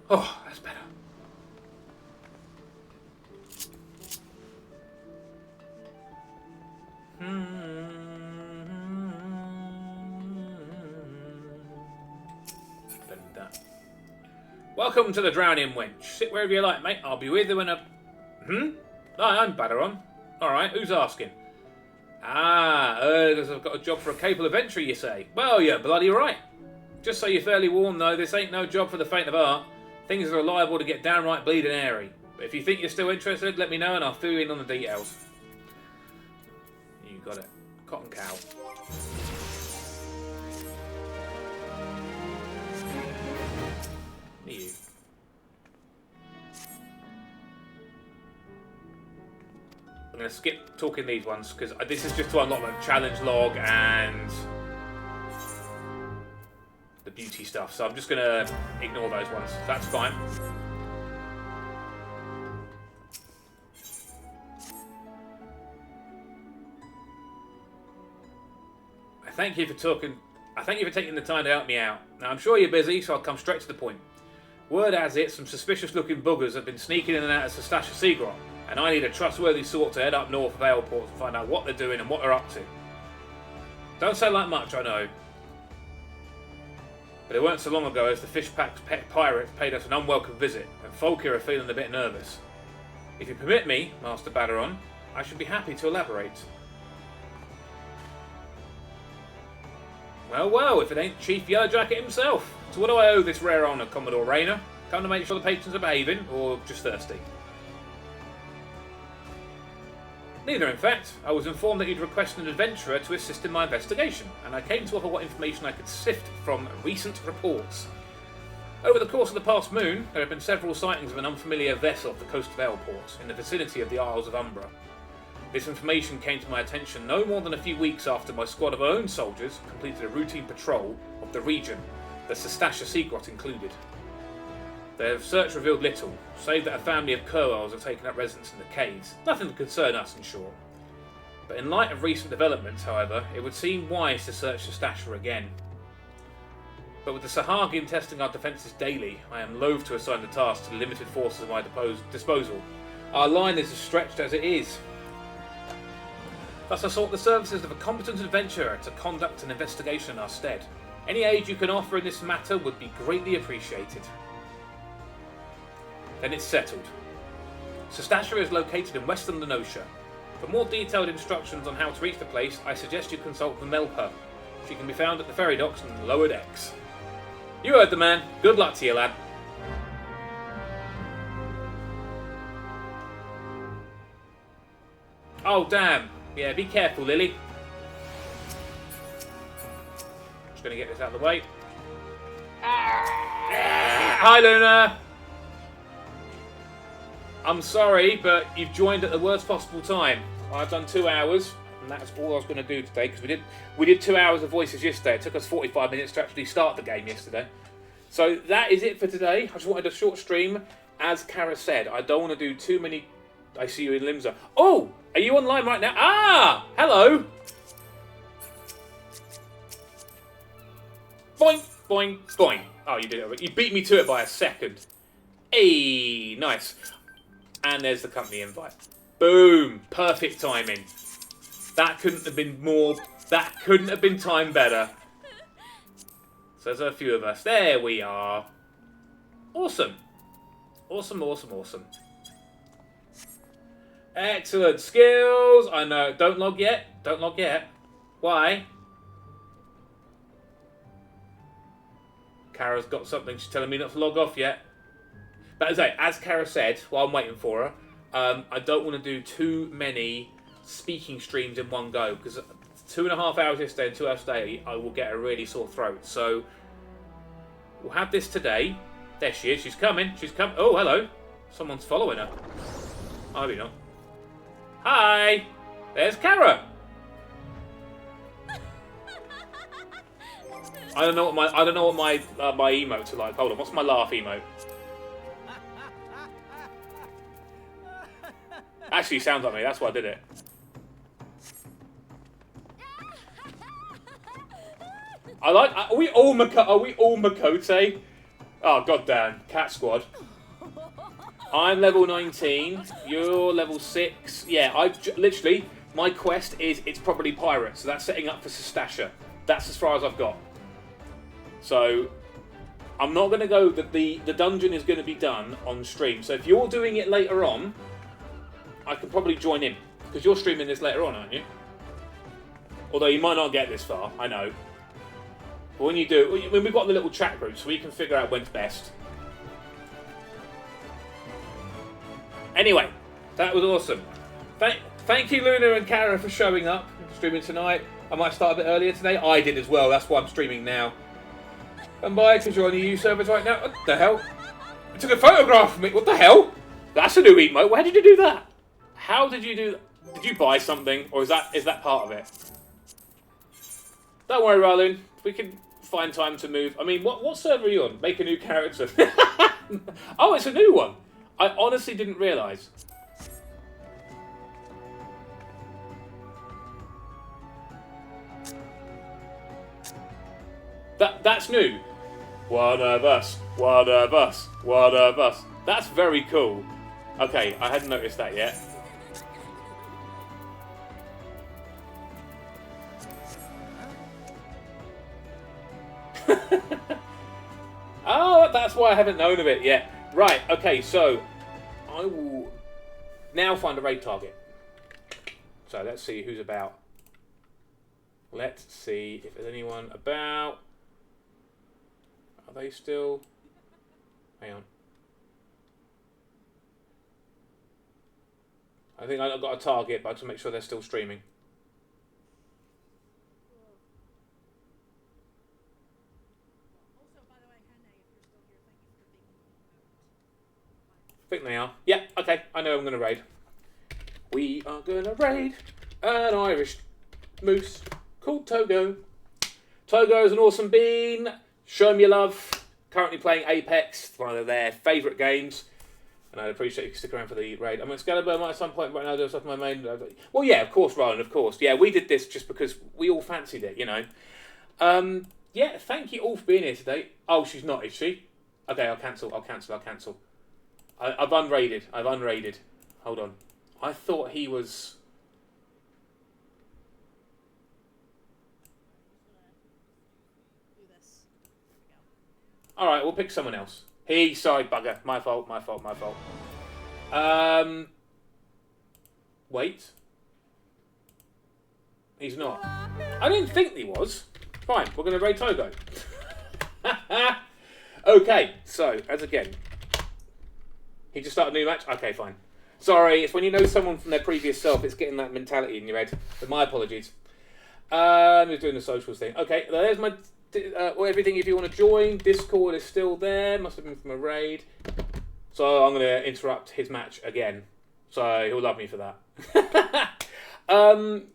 Oh, that's better. Welcome to the Drowning Wench. Sit wherever you like, mate. I'll be with you in a... Hi, I'm Baderon. Alright, who's asking? Because I've got a job for a capable adventurer, you say? Well, you're bloody right. Just so you're fairly warned, though, this ain't no job for the faint of heart. Things are liable to get downright bleeding airy. But if you think you're still interested, let me know and I'll fill you in on the details. You got it. Cotton cow. You. I'm going to skip talking these ones because this is just to unlock the challenge log and the beauty stuff. So I'm just going to ignore those ones. That's fine. I thank you for taking the time to help me out. Now I'm sure you're busy, so I'll come straight to the point. Word has it, some suspicious-looking buggers have been sneaking in and out of Sastasha Seagrot, and I need a trustworthy sort to head up north of Airport to find out what they're doing and what they're up to. Don't sound like much, I know. But it weren't so long ago as the Fishpack's pet pirates paid us an unwelcome visit, and folk here are feeling a bit nervous. If you permit me, Master Baderon, I should be happy to elaborate. Well, if it ain't Chief Yellowjacket himself. So what do I owe this rare honour, Commodore Rayner? Come to make sure the patrons are behaving, or just thirsty? Neither, in fact. I was informed that you'd requested an adventurer to assist in my investigation, and I came to offer what information I could sift from recent reports. Over the course of the past moon, there have been several sightings of an unfamiliar vessel off the coast of Airport, in the vicinity of the Isles of Umbra. This information came to my attention no more than a few weeks after my squad of our own soldiers completed a routine patrol of the region, the Sastasha Seagrot included. Their search revealed little, save that a family of Kurwals have taken up residence in the caves. Nothing to concern us, in short. But in light of recent developments, however, it would seem wise to search Sastasha again. But with the Sahagin testing our defences daily, I am loath to assign the task to the limited forces at my disposal. Our line is as stretched as it is. Thus I sought the services of a competent adventurer to conduct an investigation in our stead. Any aid you can offer in this matter would be greatly appreciated. Then it's settled. Sastasha is located in western Lenosha. For more detailed instructions on how to reach the place, I suggest you consult the Melpa. She can be found at the ferry docks in the lower decks. You heard the man. Good luck to you, lad. Oh, damn. Yeah, be careful, Lily. Just going to get this out of the way. Hi, Luna. I'm sorry, but you've joined at the worst possible time. I've done 2 hours, and that's all I was going to do today, because we did 2 hours of voices yesterday. It took us 45 minutes to actually start the game yesterday. So that is it for today. I just wanted a short stream. As Kara said, I don't want to do too many... I see you in Limsa. Oh! Are you online right now? Ah! Hello! Boing, boing, boing. Oh, you did it. You beat me to it by a second. Hey, nice. And there's the company invite. Boom! Perfect timing. That couldn't have been more... That couldn't have been timed better. So there's a few of us. There we are. Awesome. Awesome, awesome, awesome. Excellent skills. I know. Don't log yet. Don't log yet. Why? Kara's got something. She's telling me not to log off yet. But as Kara said, while I'm waiting for her, I don't want to do too many speaking streams in one go, because 2.5 hours yesterday and 2 hours today, I will get a really sore throat. So we'll have this today. There she is. She's coming. She's come. Oh, hello. Someone's following her. Oh, maybe not. Hi. There's Kara. I don't know what my my emotes are like. Hold on. What's my laugh emote? Actually, sounds like me. That's why I did it. Are we all Makote? Oh, goddamn. Cat Squad. I'm level 19. You're level 6. Yeah, literally, my quest is, it's probably pirate. So that's setting up for Sestasha. That's as far as I've got. So, I'm not going to go... The dungeon is going to be done on stream. So if you're doing it later on, I could probably join in. Because you're streaming this later on, aren't you? Although you might not get this far, I know. But when you do... I mean, we've got the little chat group, so we can figure out when's best. Anyway, that was awesome. Thank you, Luna and Kara, for showing up, streaming tonight. I might start a bit earlier today. I did as well. That's why I'm streaming now. And bye, because you're on the EU servers right now. What the hell? You took a photograph of me. What the hell? That's a new emote. Why did you do that? How did you do that? Did you buy something, or is that part of it? Don't worry, Ralun. We can find time to move. I mean, what server are you on? Make a new character. Oh, it's a new one. I honestly didn't realise. That's new. One of us. One of us. One of us. That's very cool. Okay, I hadn't noticed that yet. Oh, that's why I haven't known of it yet. Right, okay, so I will now find a raid target. So let's see who's about. Let's see if there's anyone about. Are they still... Hang on. I think I've got a target, but I have to make sure they're still streaming. I think they are. Yeah, okay. I know I'm going to raid. We are going to raid an Irish moose called Togo. Togo is an awesome bean. Show him your love. Currently playing Apex, one of their favourite games. And I'd appreciate you stick around for the raid. I'm Excalibur might at some point right now do stuff my main. Well, yeah, of course, Ryan, of course. Yeah, we did this just because we all fancied it, you know. Yeah, thank you all for being here today. Oh, she's not, is she? Okay, I'll cancel. I've unraided. Hold on. I thought he was... Alright, we'll pick someone else. Sorry, bugger. My fault. Wait. He's not. I didn't think he was. Fine, we're going to raid Togo. Okay, so, as again... He just started a new match? Okay, fine. Sorry, it's when you know someone from their previous self, it's getting that mentality in your head. But my apologies. Who's doing the socials thing? Okay, there's my everything if you want to join. Discord is still there. Must have been from a raid. So I'm going to interrupt his match again. So he'll love me for that.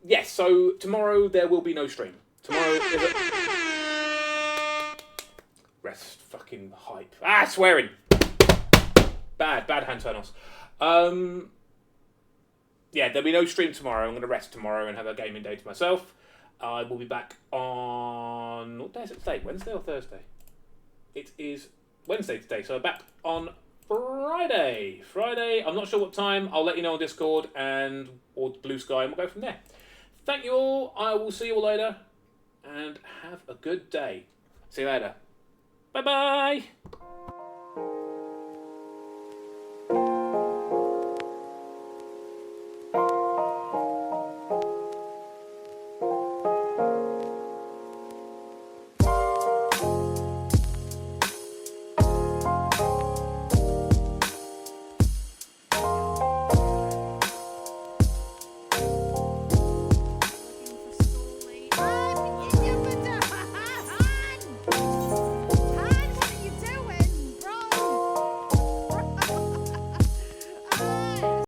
Yes, so tomorrow there will be no stream. Tomorrow is a... Rest fucking hype. Ah, swearing! Bad hand turn-offs. Yeah, there'll be no stream tomorrow. I'm going to rest tomorrow and have a gaming day to myself. I will be back on... What day is it today? Wednesday or Thursday? It is Wednesday today, so I'm back on Friday. I'm not sure what time. I'll let you know on Discord or Blue Sky, and we'll go from there. Thank you all. I will see you all later, and have a good day. See you later. Bye-bye.